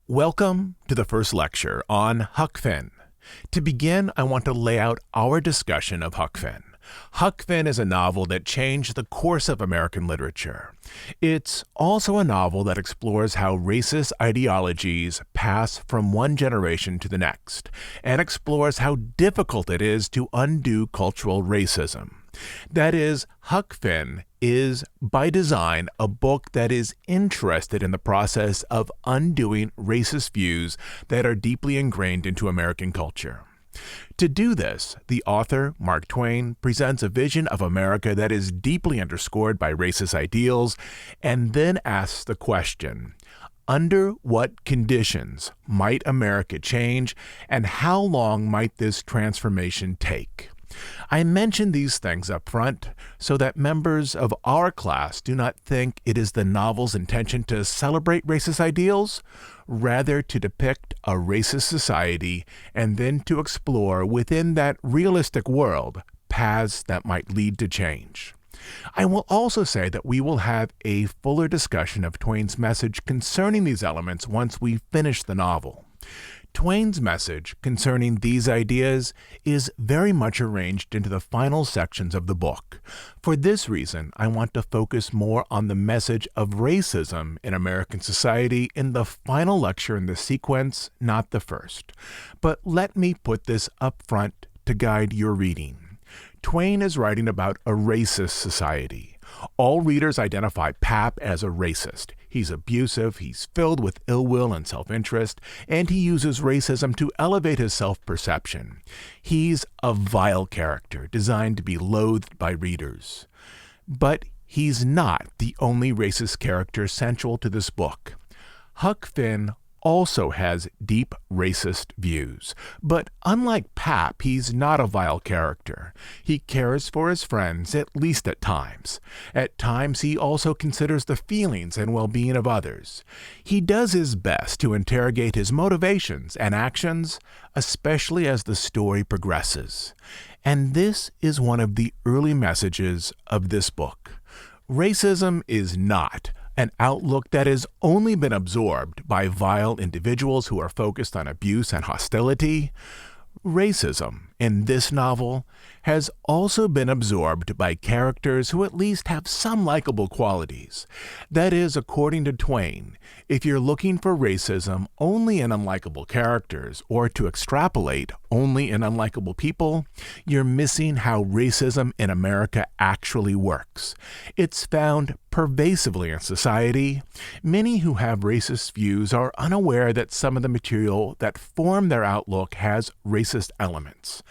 Welcome to the first lecture on Huck Finn. To begin, I want to lay out our discussion of Huck Finn. Huck Finn is a novel that changed the course of American literature. It's also a novel that explores how racist ideologies pass from one generation to the next, and explores how difficult it is to undo cultural racism. That is, Huck Finn is, by design, a book that is interested in the process of undoing racist views that are deeply ingrained into American culture. To do this, the author, Mark Twain, presents a vision of America that is deeply underscored by racist ideals, and then asks the question, under what conditions might America change, and how long might this transformation take? I mention these things up front so that members of our class do not think it is the novel's intention to celebrate racist ideals, rather to depict a racist society and then to explore within that realistic world paths that might lead to change. I will also say that we will have a fuller discussion of Twain's message concerning these elements once we finish the novel. Twain's message concerning these ideas is very much arranged into the final sections of the book. For this reason, I want to focus more on the message of racism in American society in the final lecture in the sequence, not the first. But let me put this up front to guide your reading. Twain is writing about a racist society. All readers identify Pap as a racist. He's abusive, he's filled with ill will and self-interest, and he uses racism to elevate his self-perception. He's a vile character designed to be loathed by readers. But he's not the only racist character central to this book. Huck Finn also has deep racist views. But unlike Pap, he's not a vile character. He cares for his friends, at least at times. At times, he also considers the feelings and well-being of others. He does his best to interrogate his motivations and actions, especially as the story progresses. And this is one of the early messages of this book. Racism is not an outlook that has only been absorbed by vile individuals who are focused on abuse and hostility. Racism, in this novel, has also been absorbed by characters who at least have some likable qualities. That is, according to Twain, if you're looking for racism only in unlikable characters, or to extrapolate only in unlikable people, you're missing how racism in America actually works. It's found pervasively in society. Many who have racist views are unaware that some of the material that form their outlook has racist elements.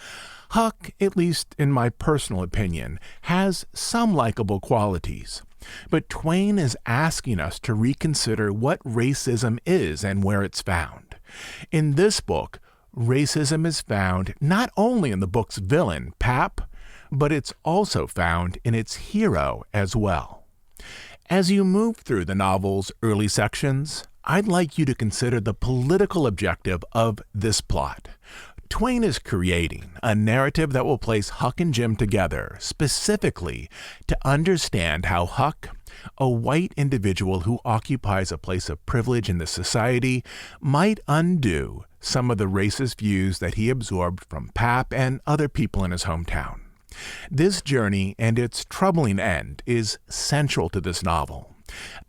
Huck, at least in my personal opinion, has some likable qualities. But Twain is asking us to reconsider what racism is and where it's found. In this book, racism is found not only in the book's villain, Pap, but it's also found in its hero as well. As you move through the novel's early sections, I'd like you to consider the political objective of this plot. Twain is creating a narrative that will place Huck and Jim together, specifically to understand how Huck, a white individual who occupies a place of privilege in the society, might undo some of the racist views that he absorbed from Pap and other people in his hometown. This journey and its troubling end is central to this novel.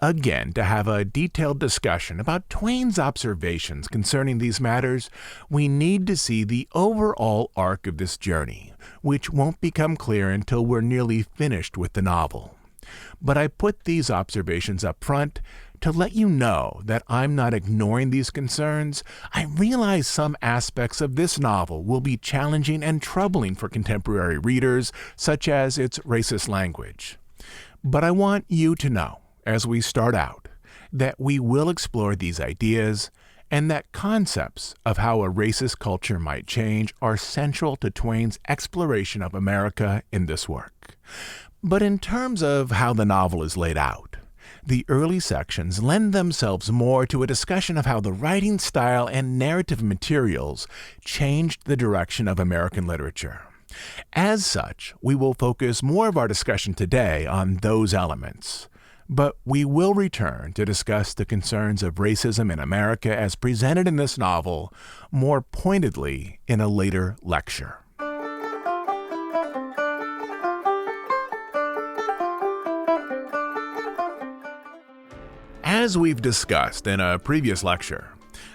Again, to have a detailed discussion about Twain's observations concerning these matters, we need to see the overall arc of this journey, which won't become clear until we're nearly finished with the novel. But I put these observations up front to let you know that I'm not ignoring these concerns. I realize some aspects of this novel will be challenging and troubling for contemporary readers, such as its racist language. But I want you to know, as we start out, that we will explore these ideas and that concepts of how a racist culture might change are central to Twain's exploration of America in this work. But in terms of how the novel is laid out, the early sections lend themselves more to a discussion of how the writing style and narrative materials changed the direction of American literature. As such, we will focus more of our discussion today on those elements. But we will return to discuss the concerns of racism in America as presented in this novel more pointedly in a later lecture. As we've discussed in a previous lecture,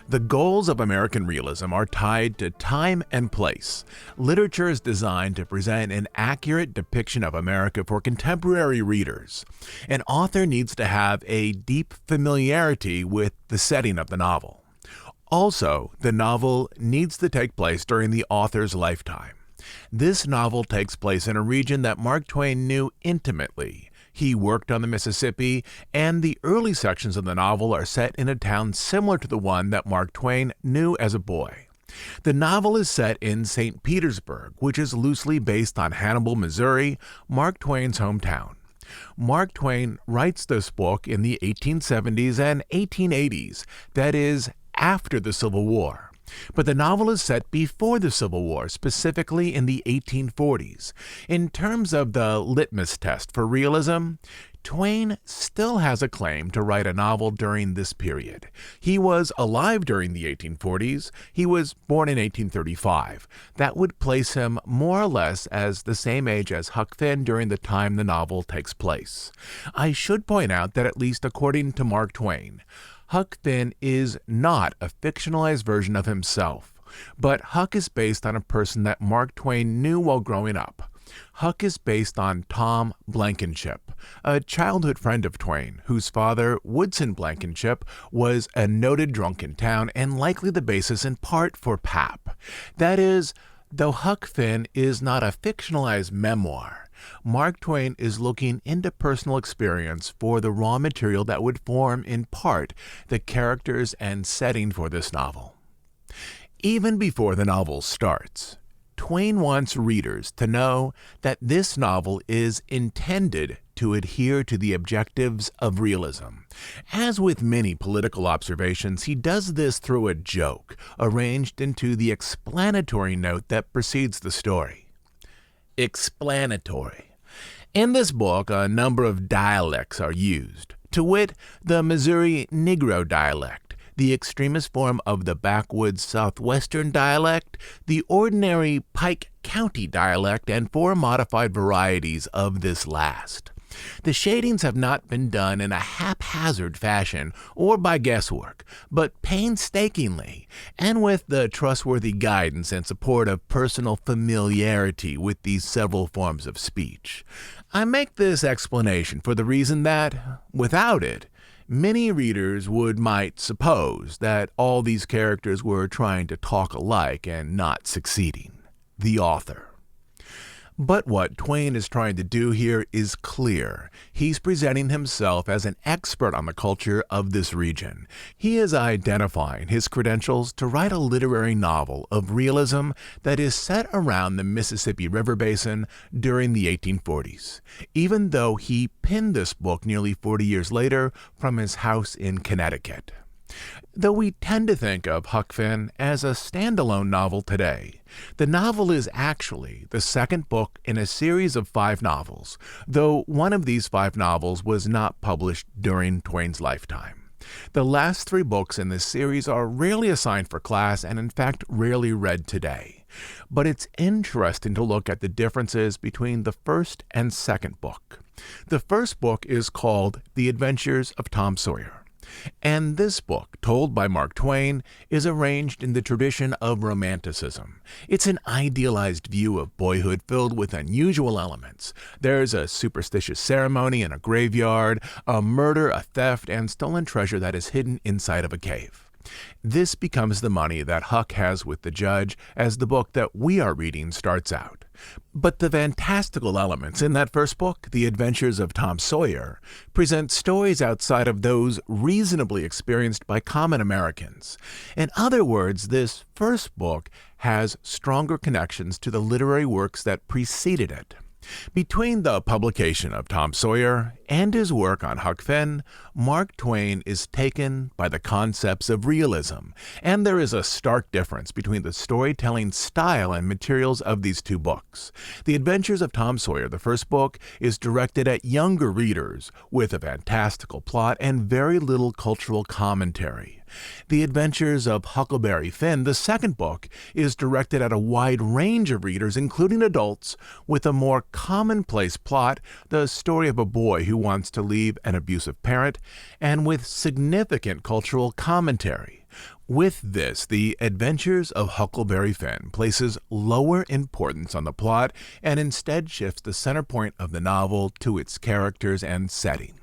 the goals of American realism are tied to time and place. Literature is designed to present an accurate depiction of America for contemporary readers. An author needs to have a deep familiarity with the setting of the novel. Also, the novel needs to take place during the author's lifetime. This novel takes place in a region that Mark Twain knew intimately. He worked on the Mississippi, and the early sections of the novel are set in a town similar to the one that Mark Twain knew as a boy. The novel is set in St. Petersburg, which is loosely based on Hannibal, Missouri, Mark Twain's hometown. Mark Twain writes this book in the 1870s and 1880s, that is, after the Civil War. But the novel is set before the Civil War, specifically in the 1840s. In terms of the litmus test for realism, Twain still has a claim to write a novel during this period. He was alive during the 1840s. He was born in 1835. That would place him more or less as the same age as Huck Finn during the time the novel takes place. I should point out that at least according to Mark Twain, Huck Finn is not a fictionalized version of himself, but Huck is based on a person that Mark Twain knew while growing up. Huck is based on Tom Blankenship, a childhood friend of Twain, whose father, Woodson Blankenship, was a noted drunk in town and likely the basis in part for Pap. That is, though Huck Finn is not a fictionalized memoir, Mark Twain is looking into personal experience for the raw material that would form, in part, the characters and setting for this novel. Even before the novel starts, Twain wants readers to know that this novel is intended to adhere to the objectives of realism. As with many political observations, he does this through a joke, arranged into the explanatory note that precedes the story. Explanatory. In this book, a number of dialects are used, to wit, the Missouri Negro dialect, the extremist form of the backwoods Southwestern dialect, the ordinary Pike County dialect, and 4 modified varieties of this last. The shadings have not been done in a haphazard fashion or by guesswork, but painstakingly, and with the trustworthy guidance and support of personal familiarity with these several forms of speech. I make this explanation for the reason that, without it, many readers might suppose that all these characters were trying to talk alike and not succeeding. The author. But what Twain is trying to do here is clear. He's presenting himself as an expert on the culture of this region. He is identifying his credentials to write a literary novel of realism that is set around the Mississippi River Basin during the 1840s, even though he penned this book nearly 40 years later from his house in Connecticut. Though we tend to think of Huck Finn as a standalone novel today, the novel is actually the second book in a series of 5 novels, though one of these 5 novels was not published during Twain's lifetime. The last 3 books in this series are rarely assigned for class and in fact rarely read today. But it's interesting to look at the differences between the first and second book. The first book is called The Adventures of Tom Sawyer. And this book, told by Mark Twain, is arranged in the tradition of Romanticism. It's an idealized view of boyhood filled with unusual elements. There's a superstitious ceremony in a graveyard, a murder, a theft, and stolen treasure that is hidden inside of a cave. This becomes the money that Huck has with the judge as the book that we are reading starts out. But the fantastical elements in that first book, The Adventures of Tom Sawyer, present stories outside of those reasonably experienced by common Americans. In other words, this first book has stronger connections to the literary works that preceded it. Between the publication of Tom Sawyer and his work on Huck Finn, Mark Twain is taken by the concepts of realism, and there is a stark difference between the storytelling style and materials of these two books. The Adventures of Tom Sawyer, the first book, is directed at younger readers with a fantastical plot and very little cultural commentary. The Adventures of Huckleberry Finn, the second book, is directed at a wide range of readers, including adults, with a more commonplace plot, the story of a boy who wants to leave an abusive parent, and with significant cultural commentary. With this, The Adventures of Huckleberry Finn places lower importance on the plot and instead shifts the center point of the novel to its characters and setting.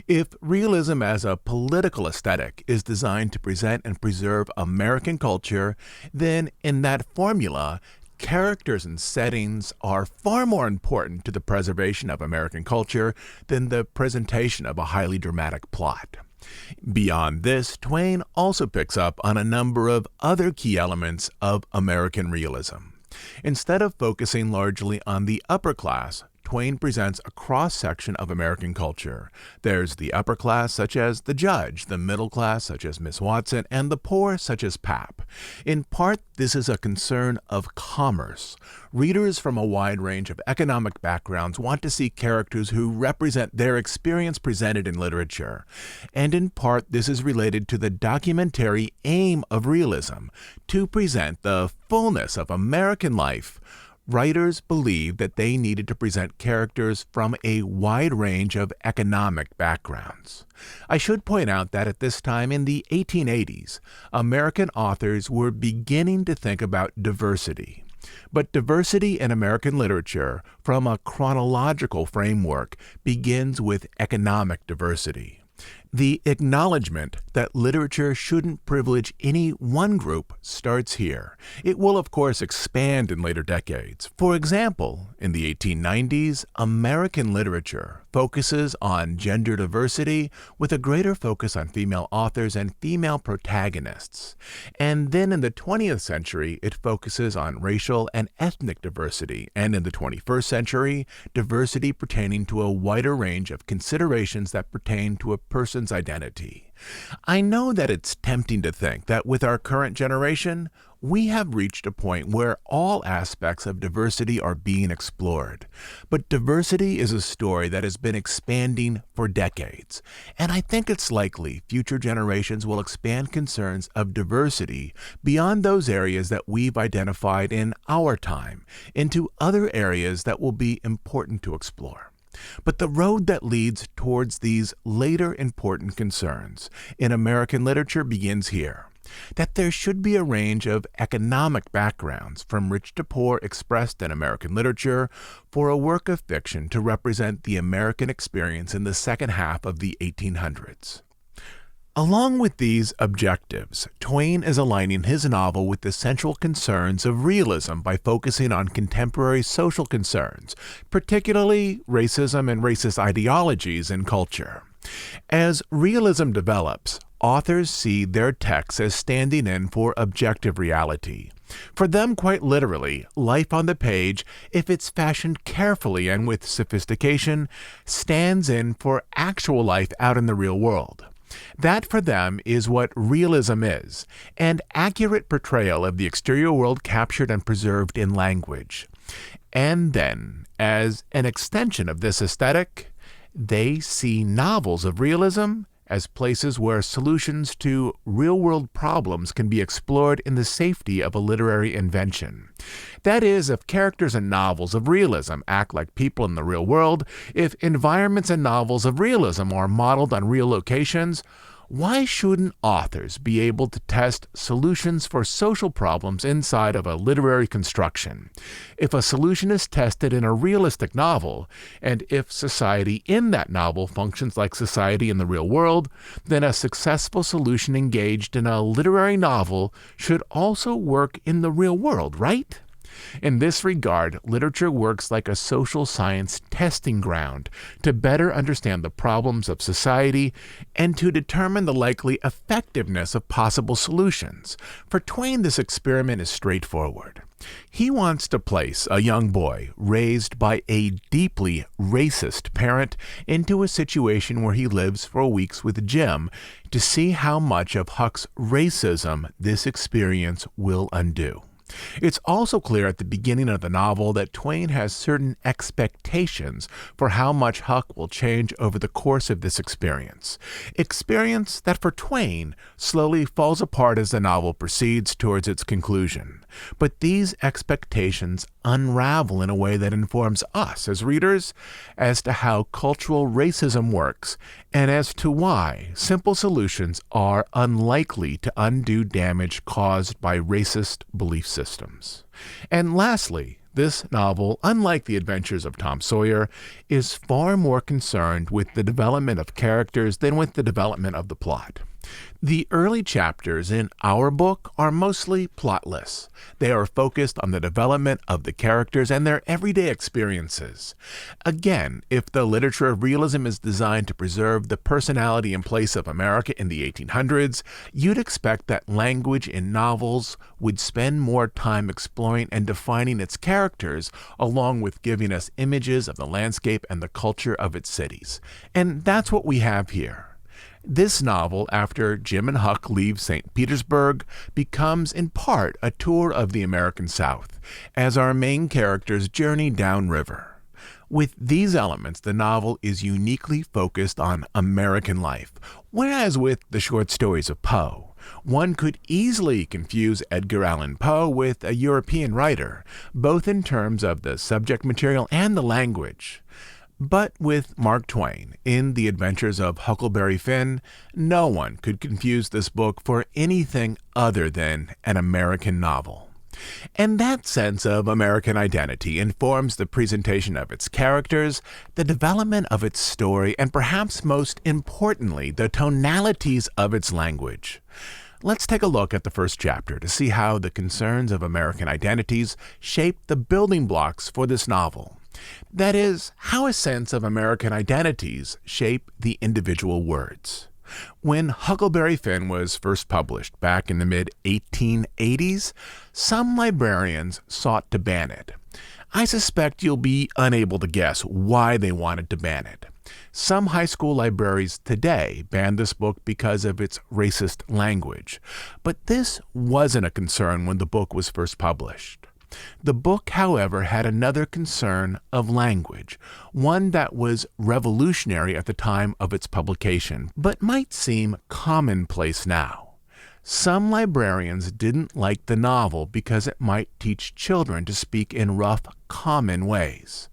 If realism as a political aesthetic is designed to present and preserve American culture, then in that formula, characters and settings are far more important to the preservation of American culture than the presentation of a highly dramatic plot. Beyond this, Twain also picks up on a number of other key elements of American realism. Instead of focusing largely on the upper class, Twain presents a cross-section of American culture. There's the upper class, such as the judge, the middle class, such as Miss Watson, and the poor, such as Pap. In part, this is a concern of commerce. Readers from a wide range of economic backgrounds want to see characters who represent their experience presented in literature. And in part, this is related to the documentary aim of realism, to present the fullness of American life. Writers believed that they needed to present characters from a wide range of economic backgrounds. I should point out that at this time in the 1880s, American authors were beginning to think about diversity. But diversity in American literature, from a chronological framework, begins with economic diversity. The acknowledgement that literature shouldn't privilege any one group starts here. It will, of course, expand in later decades. For example, in the 1890s, American literature focuses on gender diversity with a greater focus on female authors and female protagonists. And then in the 20th century, it focuses on racial and ethnic diversity. And in the 21st century, diversity pertaining to a wider range of considerations that pertain to a person's identity. I know that it's tempting to think that with our current generation, we have reached a point where all aspects of diversity are being explored. But diversity is a story that has been expanding for decades, and I think it's likely future generations will expand concerns of diversity beyond those areas that we've identified in our time into other areas that will be important to explore. But the road that leads towards these later important concerns in American literature begins here. That there should be a range of economic backgrounds, from rich to poor, expressed in American literature for a work of fiction to represent the American experience in the second half of the 1800s. Along with these objectives, Twain is aligning his novel with the central concerns of realism by focusing on contemporary social concerns, particularly racism and racist ideologies in culture. As realism develops, authors see their texts as standing in for objective reality. For them, quite literally, life on the page, if it's fashioned carefully and with sophistication, stands in for actual life out in the real world. That, for them, is what realism is, an accurate portrayal of the exterior world captured and preserved in language. And then, as an extension of this aesthetic, they see novels of realism as places where solutions to real-world problems can be explored in the safety of a literary invention. That is, if characters in novels of realism act like people in the real world, if environments in novels of realism are modeled on real locations, why shouldn't authors be able to test solutions for social problems inside of a literary construction? If a solution is tested in a realistic novel, and if society in that novel functions like society in the real world, then a successful solution engaged in a literary novel should also work in the real world, right? In this regard, literature works like a social science testing ground to better understand the problems of society and to determine the likely effectiveness of possible solutions. For Twain, this experiment is straightforward. He wants to place a young boy raised by a deeply racist parent into a situation where he lives for weeks with Jim to see how much of Huck's racism this experience will undo. It's also clear at the beginning of the novel that Twain has certain expectations for how much Huck will change over the course of this experience that for Twain slowly falls apart as the novel proceeds towards its conclusion. But these expectations unravel in a way that informs us as readers as to how cultural racism works and as to why simple solutions are unlikely to undo damage caused by racist belief systems. And lastly, this novel, unlike The Adventures of Tom Sawyer, is far more concerned with the development of characters than with the development of the plot. The early chapters in our book are mostly plotless. They are focused on the development of the characters and their everyday experiences. Again, if the literature of realism is designed to preserve the personality and place of America in the 1800s, you'd expect that language in novels would spend more time exploring and defining its characters, along with giving us images of the landscape and the culture of its cities. And that's what we have here. This novel, after Jim and Huck leave St. Petersburg, becomes in part a tour of the American South, as our main characters journey downriver. With these elements, the novel is uniquely focused on American life, whereas with the short stories of Poe, one could easily confuse Edgar Allan Poe with a European writer, both in terms of the subject material and the language. But with Mark Twain, in The Adventures of Huckleberry Finn, no one could confuse this book for anything other than an American novel. And that sense of American identity informs the presentation of its characters, the development of its story, and perhaps most importantly, the tonalities of its language. Let's take a look at the first chapter to see how the concerns of American identities shape the building blocks for this novel. That is, how a sense of American identities shape the individual words. When Huckleberry Finn was first published back in the mid-1880s, some librarians sought to ban it. I suspect you'll be unable to guess why they wanted to ban it. Some high school libraries today ban this book because of its racist language, but this wasn't a concern when the book was first published. The book, however, had another concern of language, one that was revolutionary at the time of its publication, but might seem commonplace now. Some librarians didn't like the novel because it might teach children to speak in rough, common ways.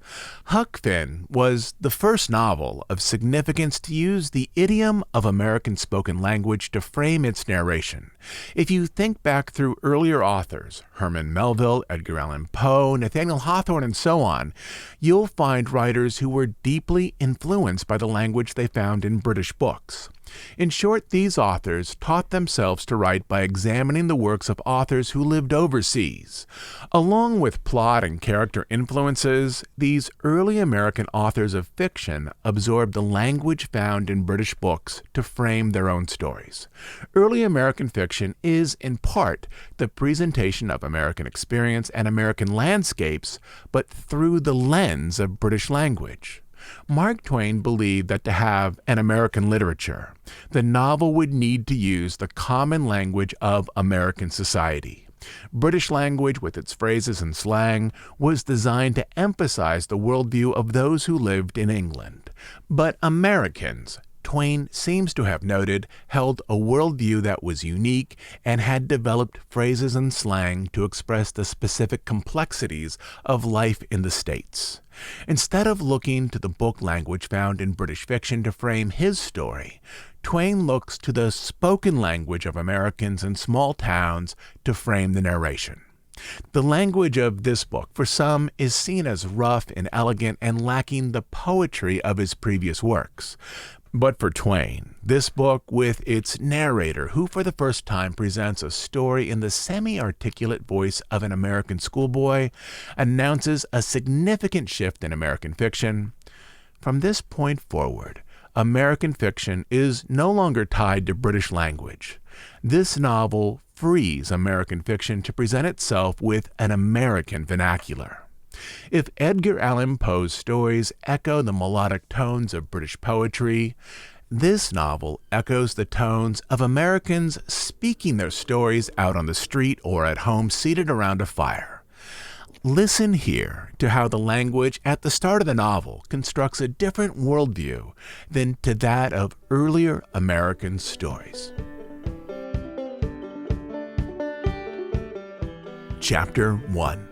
Huck Finn was the first novel of significance to use the idiom of American spoken language to frame its narration. If you think back through earlier authors, Herman Melville, Edgar Allan Poe, Nathaniel Hawthorne, and so on, you'll find writers who were deeply influenced by the language they found in British books. In short, these authors taught themselves to write by examining the works of authors who lived overseas. Along with plot and character influences, these early American authors of fiction absorbed the language found in British books to frame their own stories. Early American fiction is, in part, the presentation of American experience and American landscapes, but through the lens of British language. Mark Twain believed that to have an American literature, the novel would need to use the common language of American society. British language, with its phrases and slang, was designed to emphasize the worldview of those who lived in England. But Americans, Twain seems to have noted, held a worldview that was unique and had developed phrases and slang to express the specific complexities of life in the States. Instead of looking to the book language found in British fiction to frame his story, Twain looks to the spoken language of Americans in small towns to frame the narration. The language of this book, for some, is seen as rough, inelegant, and lacking the poetry of his previous works. But for Twain, this book, with its narrator, who for the first time presents a story in the semi-articulate voice of an American schoolboy, announces a significant shift in American fiction. From this point forward, American fiction is no longer tied to British language. This novel frees American fiction to present itself with an American vernacular. If Edgar Allan Poe's stories echo the melodic tones of British poetry, this novel echoes the tones of Americans speaking their stories out on the street or at home seated around a fire. Listen here to how the language at the start of the novel constructs a different worldview than to that of earlier American stories. Chapter 1.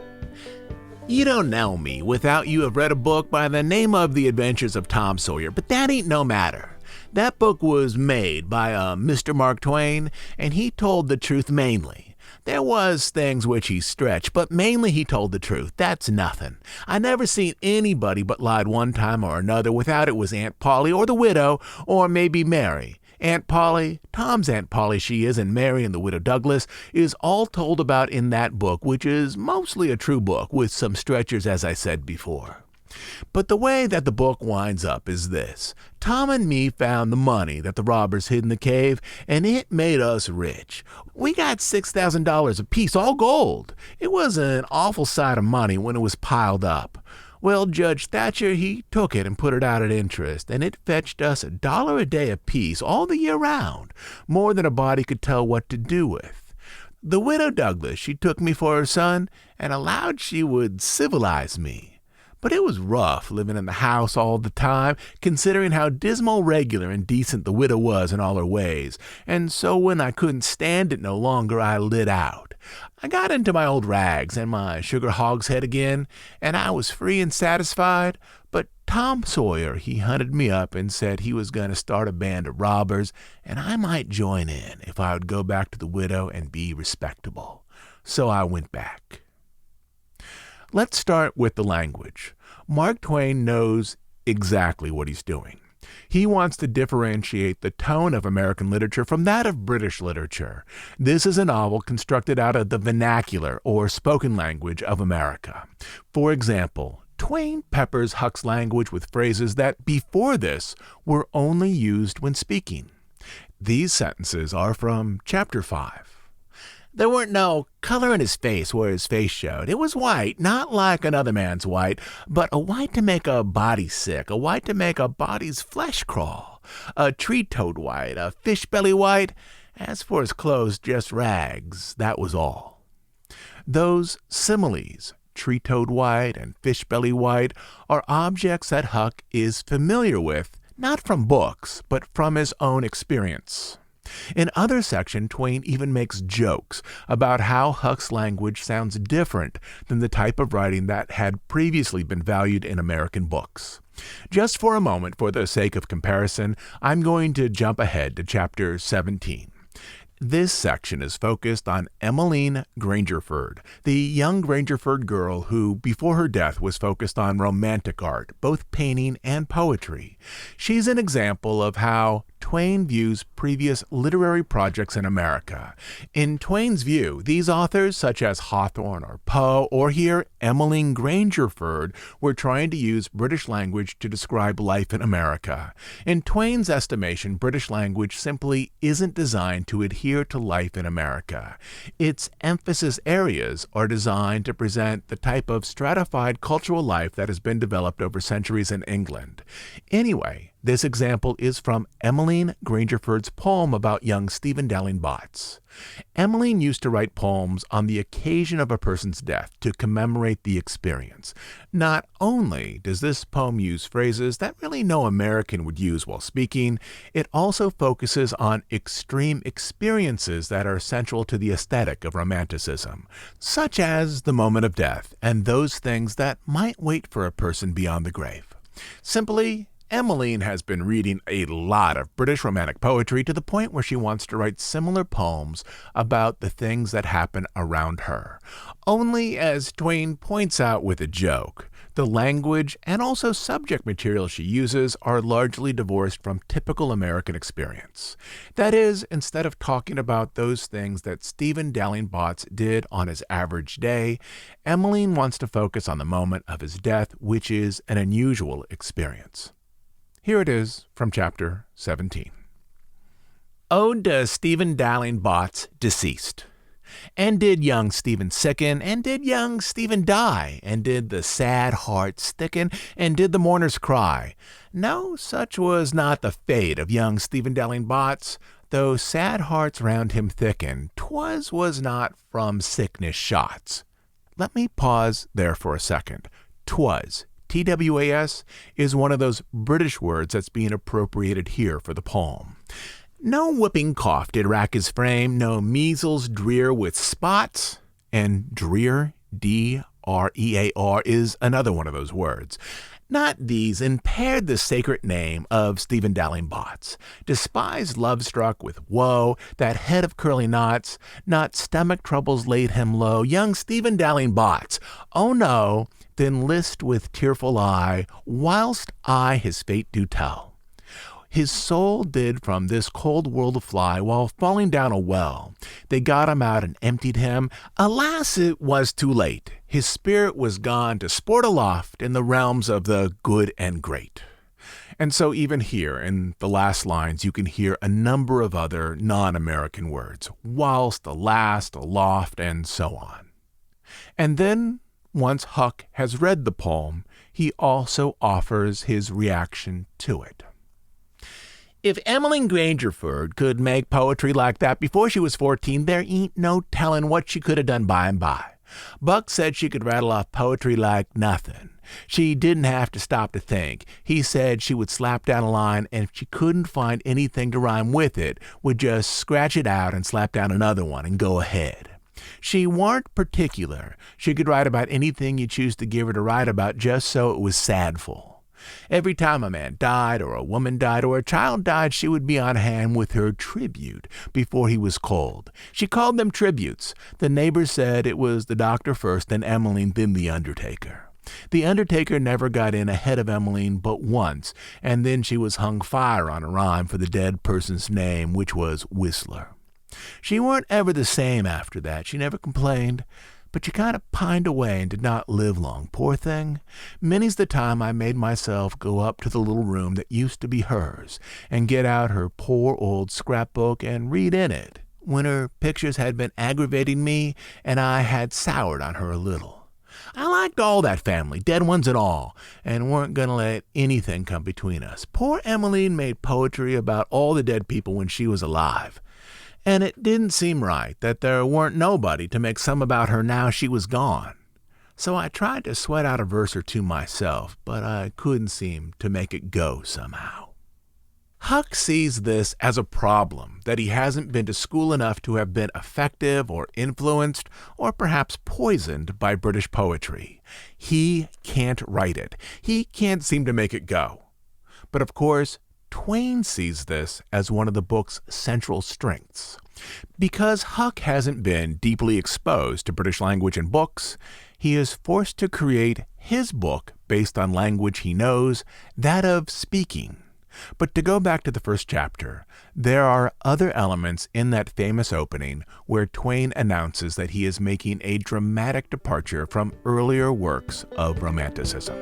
You don't know me without you have read a book by the name of The Adventures of Tom Sawyer, but that ain't no matter. That book was made by Mr. Mark Twain, and he told the truth mainly. There was things which he stretched, but mainly he told the truth. That's nothing. I never seen anybody but lied one time or another without it was Aunt Polly or the widow, or maybe Mary. Aunt Polly, Tom's Aunt Polly she is, and Mary and the widow Douglas is all told about in that book, which is mostly a true book with some stretchers, as I said before. But the way that the book winds up is this. Tom and me found the money that the robbers hid in the cave, and it made us rich. We got $6,000 apiece, all gold. It was an awful sight of money when it was piled up. Well, Judge Thatcher, he took it and put it out at interest, and it fetched us $1 a day apiece all the year round, more than a body could tell what to do with. The widow Douglas, she took me for her son and allowed she would civilize me. But it was rough living in the house all the time, considering how dismal, regular, and decent the widow was in all her ways, and so when I couldn't stand it no longer, I lit out. I got into my old rags and my sugar hogshead again, and I was free and satisfied, but Tom Sawyer, he hunted me up and said he was going to start a band of robbers, and I might join in if I would go back to the widow and be respectable. So I went back. Let's start with the language. Mark Twain knows exactly what he's doing. He wants to differentiate the tone of American literature from that of British literature. This is a novel constructed out of the vernacular or spoken language of America. For example, Twain peppers Huck's language with phrases that before this were only used when speaking. These sentences are from Chapter 5. There weren't no color in his face where his face showed. It was white, not like another man's white, but a white to make a body sick, a white to make a body's flesh crawl, a tree-toad white, a fish-belly white. As for his clothes, just rags, that was all. Those similes, tree-toad white and fish-belly white, are objects that Huck is familiar with, not from books, but from his own experience. In other section, Twain even makes jokes about how Huck's language sounds different than the type of writing that had previously been valued in American books. Just for a moment, for the sake of comparison, I'm going to jump ahead to Chapter 17. This section is focused on Emmeline Grangerford, the young Grangerford girl who, before her death, was focused on romantic art, both painting and poetry. She's an example of how Twain views previous literary projects in America. In Twain's view, these authors, such as Hawthorne or Poe, or here Emmeline Grangerford, were trying to use British language to describe life in America. In Twain's estimation, British language simply isn't designed to adhere to life in America. Its emphasis areas are designed to present the type of stratified cultural life that has been developed over centuries in England. Anyway, this example is from Emmeline Grangerford's poem about young Stephen Dowling Bots. Emmeline used to write poems on the occasion of a person's death to commemorate the experience. Not only does this poem use phrases that really no American would use while speaking, it also focuses on extreme experiences that are central to the aesthetic of Romanticism, such as the moment of death and those things that might wait for a person beyond the grave. Simply, Emmeline has been reading a lot of British Romantic poetry to the point where she wants to write similar poems about the things that happen around her. Only, as Twain points out with a joke, The language and also subject material she uses are largely divorced from typical American experience. That is, instead of talking about those things that Stephen Dowling Bots did on his average day, Emmeline wants to focus on the moment of his death, which is an unusual experience. Here it is from chapter 17. Ode to Stephen Dowling Bots, deceased. And did young Stephen sicken, and did young Stephen die, and did the sad hearts thicken, and did the mourners cry? No, such was not the fate of young Stephen Dowling Bots, though sad hearts round him thicken, 'twas was not from sickness shots. Let me pause there for a second. 'Twas, TWAS, is one of those British words that's being appropriated here for the poem. No whooping cough did rack his frame, no measles drear with spots, and drear, D-R-E-A-R, is another one of those words. Not these impaired the sacred name of Stephen Dowling Bots. Despised love struck with woe, that head of curly knots, not stomach troubles laid him low. Young Stephen Dowling Bots, oh no, then list with tearful eye, whilst I his fate do tell. His soul did from this cold world fly while falling down a well. They got him out and emptied him. Alas, it was too late. His spirit was gone to sport aloft in the realms of the good and great. And so even here in the last lines, you can hear a number of other non-American words, whilst, last, aloft, and so on. And then, once Huck has read the poem, he also offers his reaction to it. If Emmeline Grangerford could make poetry like that before she was 14, there ain't no telling what she could have done by and by. Buck said she could rattle off poetry like nothing. She didn't have to stop to think. He said she would slap down a line, and if she couldn't find anything to rhyme with it, would just scratch it out and slap down another one and go ahead. She warn't particular. She could write about anything you choose to give her to write about just so it was sadful. Every time a man died, or a woman died, or a child died, she would be on hand with her tribute before he was cold. She called them tributes. The neighbors said it was the doctor first, then Emmeline, then the undertaker. The undertaker never got in ahead of Emmeline but once, and then she was hung fire on a rhyme for the dead person's name, which was Whistler. She weren't ever the same after that. She never complained. But she kind of pined away and did not live long, poor thing. Many's the time I made myself go up to the little room that used to be hers and get out her poor old scrapbook and read in it, when her pictures had been aggravating me and I had soured on her a little. I liked all that family, dead ones and all, and weren't going to let anything come between us. Poor Emmeline made poetry about all the dead people when she was alive. And it didn't seem right that there weren't nobody to make some about her now she was gone. So I tried to sweat out a verse or two myself, but I couldn't seem to make it go somehow. Huck sees this as a problem, that he hasn't been to school enough to have been effective or influenced or perhaps poisoned by British poetry. He can't write it. He can't seem to make it go. But of course, Twain sees this as one of the book's central strengths. Because Huck hasn't been deeply exposed to British language and books, he is forced to create his book based on language he knows, that of speaking. But to go back to the first chapter, there are other elements in that famous opening where Twain announces that he is making a dramatic departure from earlier works of Romanticism.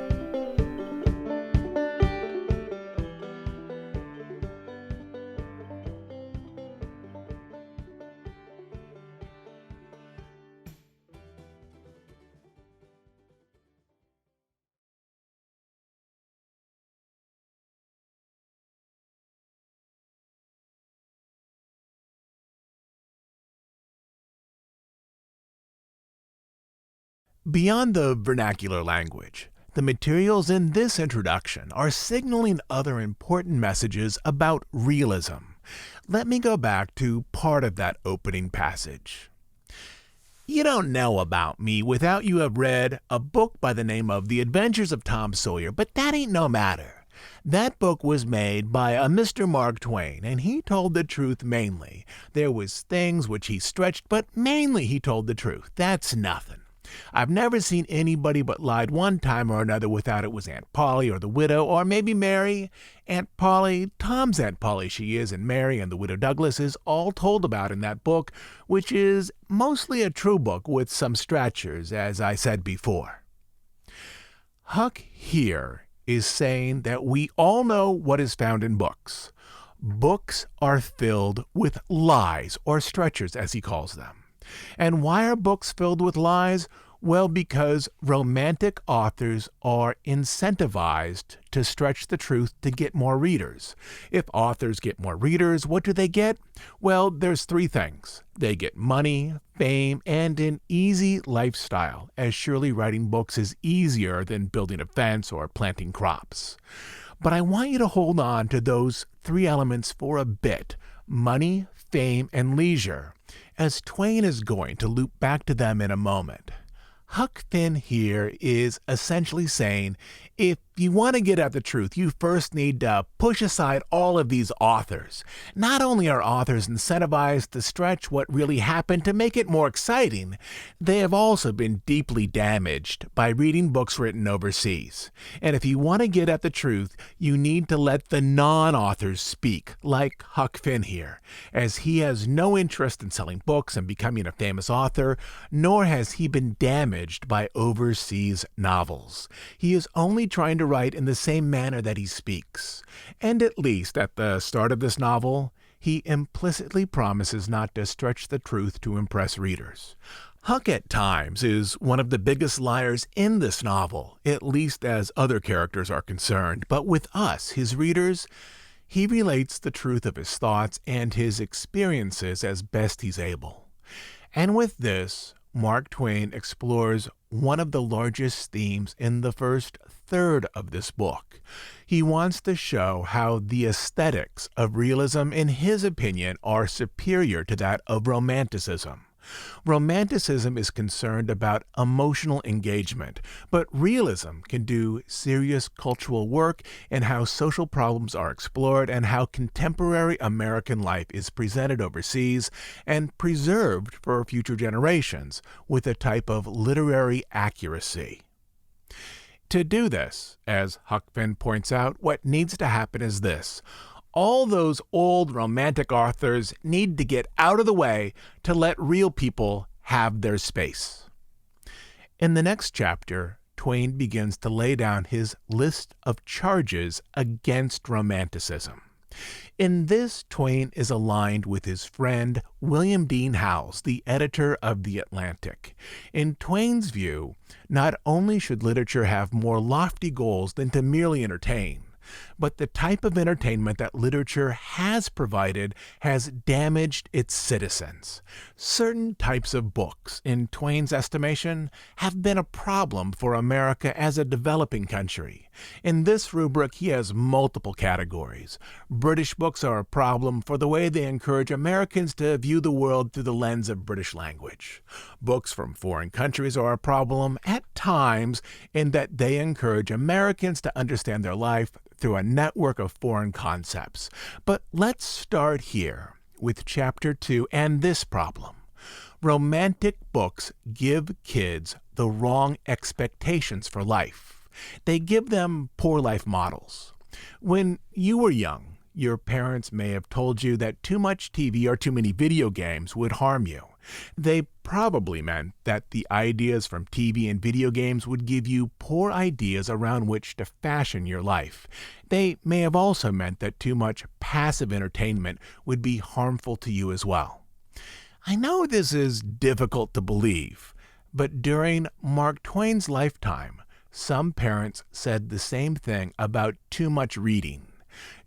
Beyond the vernacular language, the materials in this introduction are signaling other important messages about realism. Let me go back to part of that opening passage. You don't know about me without you have read a book by the name of The Adventures of Tom Sawyer, but that ain't no matter. That book was made by a Mr. Mark Twain, and he told the truth mainly. There was things which he stretched, but mainly he told the truth. That's nothing. I've never seen anybody but lied one time or another without it was Aunt Polly or the widow, or maybe Mary. Aunt Polly, Tom's Aunt Polly she is, and Mary and the widow Douglas is all told about in that book, which is mostly a true book with some stretchers, as I said before. Huck here is saying that we all know what is found in books. Books are filled with lies, or stretchers as he calls them. And why are books filled with lies? Well, because romantic authors are incentivized to stretch the truth to get more readers. If authors get more readers, what do they get? Well, there's three things. They get money, fame, and an easy lifestyle, as surely writing books is easier than building a fence or planting crops. But I want you to hold on to those three elements for a bit: money, fame, and leisure, as Twain is going to loop back to them in a moment. Huck Finn here is essentially saying, if you want to get at the truth, you first need to push aside all of these authors. Not only are authors incentivized to stretch what really happened to make it more exciting, they have also been deeply damaged by reading books written overseas. And if you want to get at the truth, you need to let the non-authors speak, like Huck Finn here, as he has no interest in selling books and becoming a famous author, nor has he been damaged by overseas novels. He is only trying to write in the same manner that he speaks. And at least at the start of this novel, he implicitly promises not to stretch the truth to impress readers. Huck at times is one of the biggest liars in this novel, at least as other characters are concerned. But with us, his readers, he relates the truth of his thoughts and his experiences as best he's able. And with this, Mark Twain explores one of the largest themes in the first third of this book. He wants to show how the aesthetics of realism, in his opinion, are superior to that of romanticism. Romanticism is concerned about emotional engagement, but realism can do serious cultural work in how social problems are explored and how contemporary American life is presented overseas and preserved for future generations with a type of literary accuracy. To do this, as Huck Finn points out, what needs to happen is this: all those old romantic authors need to get out of the way to let real people have their space. In the next chapter, Twain begins to lay down his list of charges against romanticism. In this, Twain is aligned with his friend William Dean Howells, the editor of The Atlantic. In Twain's view, not only should literature have more lofty goals than to merely entertain, but the type of entertainment that literature has provided has damaged its citizens. Certain types of books, in Twain's estimation, have been a problem for America as a developing country. In this rubric, he has multiple categories. British books are a problem for the way they encourage Americans to view the world through the lens of British language. Books from foreign countries are a problem at times in that they encourage Americans to understand their life through a network of foreign concepts. But let's start here with Chapter 2 and this problem. Romantic books give kids the wrong expectations for life. They give them poor life models. When you were young, your parents may have told you that too much TV or too many video games would harm you. They probably meant that the ideas from TV and video games would give you poor ideas around which to fashion your life. They may have also meant that too much passive entertainment would be harmful to you as well. I know this is difficult to believe, but during Mark Twain's lifetime, some parents said the same thing about too much reading.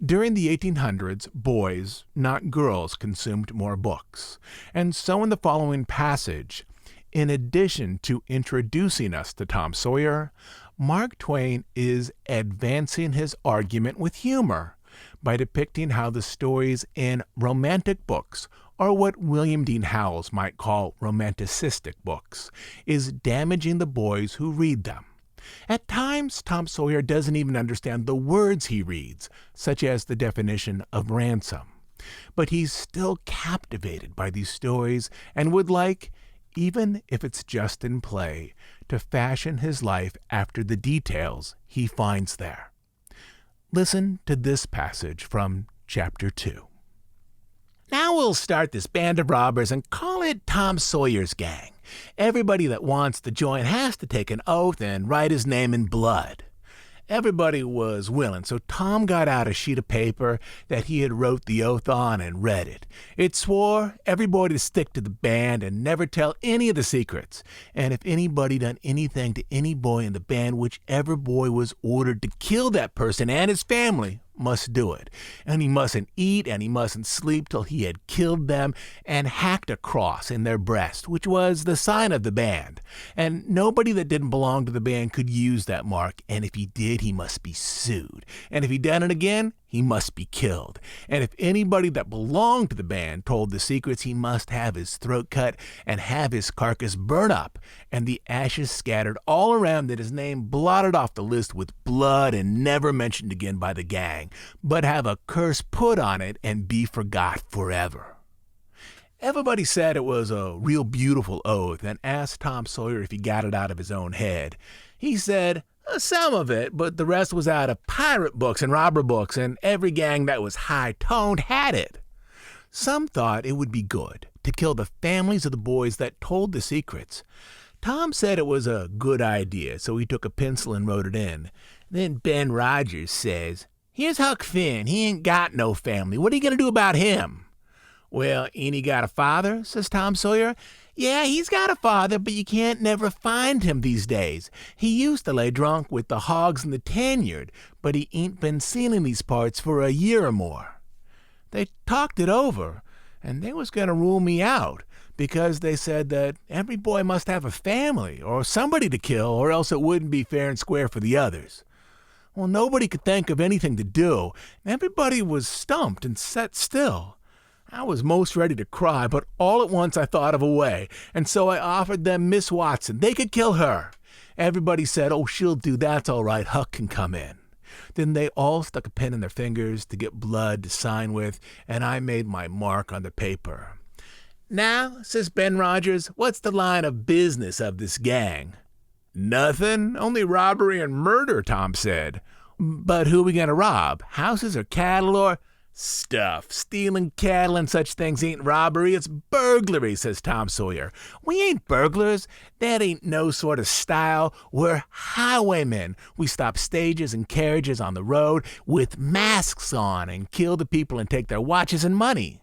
During the 1800s, boys, not girls, consumed more books. And so in the following passage, in addition to introducing us to Tom Sawyer, Mark Twain is advancing his argument with humor by depicting how the stories in romantic books, or what William Dean Howells might call romanticistic books, is damaging the boys who read them. At times, Tom Sawyer doesn't even understand the words he reads, such as the definition of ransom. But he's still captivated by these stories and would like, even if it's just in play, to fashion his life after the details he finds there. Listen to this passage from chapter 2. Now we'll start this band of robbers and call it Tom Sawyer's Gang. Everybody that wants to join has to take an oath and write his name in blood. Everybody was willing, so Tom got out a sheet of paper that he had wrote the oath on and read it. It swore everybody to stick to the band and never tell any of the secrets. And if anybody done anything to any boy in the band, whichever boy was ordered to kill that person and his family must do it. And he mustn't eat and he mustn't sleep till he had killed them and hacked a cross in their breast, which was the sign of the band. And nobody that didn't belong to the band could use that mark, and if he did, he must be sued. And if he done it again, he must be killed. And if anybody that belonged to the band told the secrets, he must have his throat cut and have his carcass burnt up and the ashes scattered all around and his name blotted off the list with blood and never mentioned again by the gang, but have a curse put on it and be forgot forever. Everybody said it was a real beautiful oath and asked Tom Sawyer if he got it out of his own head. He said, some of it, but the rest was out of pirate books and robber books, and every gang that was high-toned had it. Some thought it would be good to kill the families of the boys that told the secrets. Tom said it was a good idea, so he took a pencil and wrote it in. Then Ben Rogers says, "Here's Huck Finn. He ain't got no family. What are you going to do about him?" "Well, ain't he got a father?" says Tom Sawyer. "Yeah, he's got a father, but you can't never find him these days. He used to lay drunk with the hogs in the tanyard, but he ain't been seen in these parts for a year or more." They talked it over, and they was going to rule me out, because they said that every boy must have a family or somebody to kill, or else it wouldn't be fair and square for the others. Well, nobody could think of anything to do. Everybody was stumped and sat still. I was most ready to cry, but all at once I thought of a way, and so I offered them Miss Watson. They could kill her. Everybody said, "Oh, she'll do, that's all right, Huck can come in." Then they all stuck a pen in their fingers to get blood to sign with, and I made my mark on the paper. "Now," says Ben Rogers, "what's the line of business of this gang?" "Nothing, only robbery and murder," Tom said. "But who are we going to rob? Houses or cattle or—" "Stuff. Stealing cattle and such things ain't robbery, it's burglary," says Tom Sawyer. "We ain't burglars. That ain't no sort of style. We're highwaymen. We stop stages and carriages on the road with masks on and kill the people and take their watches and money."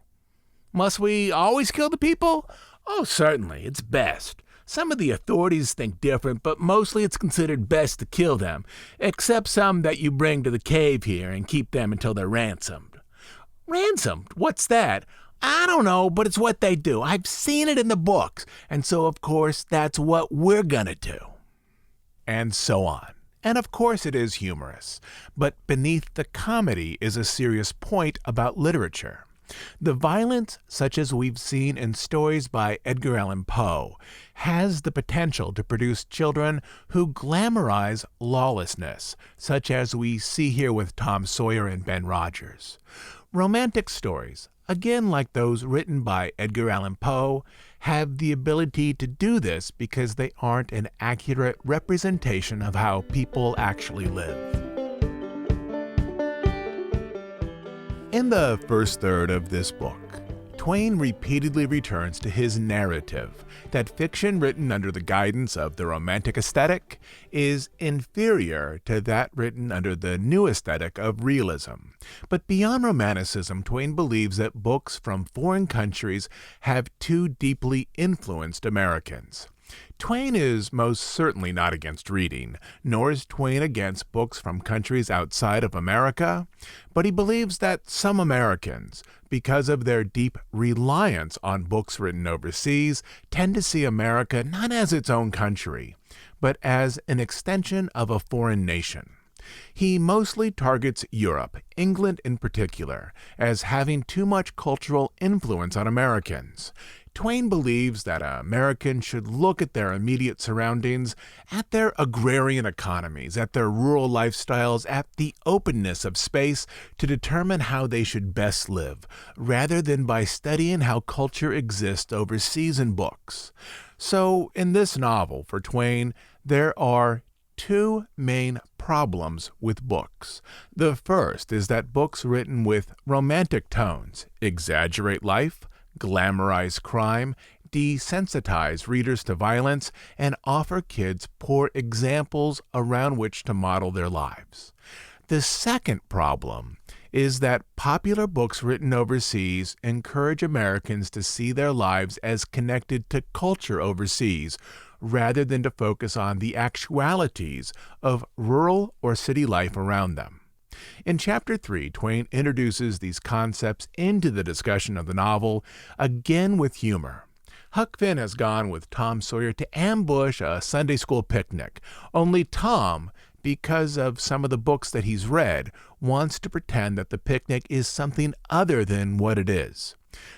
"Must we always kill the people?" "Oh, certainly. It's best. Some of the authorities think different, but mostly it's considered best to kill them, except some that you bring to the cave here and keep them until they're ransomed." "Ransomed? What's that?" "I don't know, but it's what they do. I've seen it in the books, and so, of course, that's what we're gonna do." And so on. And of course it is humorous, but beneath the comedy is a serious point about literature. The violence, such as we've seen in stories by Edgar Allan Poe, has the potential to produce children who glamorize lawlessness, such as we see here with Tom Sawyer and Ben Rogers. Romantic stories, again like those written by Edgar Allan Poe, have the ability to do this because they aren't an accurate representation of how people actually live. In the first third of this book, Twain repeatedly returns to his narrative that fiction written under the guidance of the Romantic aesthetic is inferior to that written under the new aesthetic of realism. But beyond Romanticism, Twain believes that books from foreign countries have too deeply influenced Americans. Twain is most certainly not against reading, nor is Twain against books from countries outside of America, but he believes that some Americans, because of their deep reliance on books written overseas, tend to see America not as its own country, but as an extension of a foreign nation. He mostly targets Europe, England in particular, as having too much cultural influence on Americans. Twain believes that Americans should look at their immediate surroundings, at their agrarian economies, at their rural lifestyles, at the openness of space to determine how they should best live, rather than by studying how culture exists overseas in books. So, in this novel, for Twain, there are two main problems with books. The first is that books written with romantic tones exaggerate life, glamorize crime, desensitize readers to violence, and offer kids poor examples around which to model their lives. The second problem is that popular books written overseas encourage Americans to see their lives as connected to culture overseas, rather than to focus on the actualities of rural or city life around them. In Chapter 3, Twain introduces these concepts into the discussion of the novel, again with humor. Huck Finn has gone with Tom Sawyer to ambush a Sunday school picnic, only Tom, because of some of the books that he's read, wants to pretend that the picnic is something other than what it is.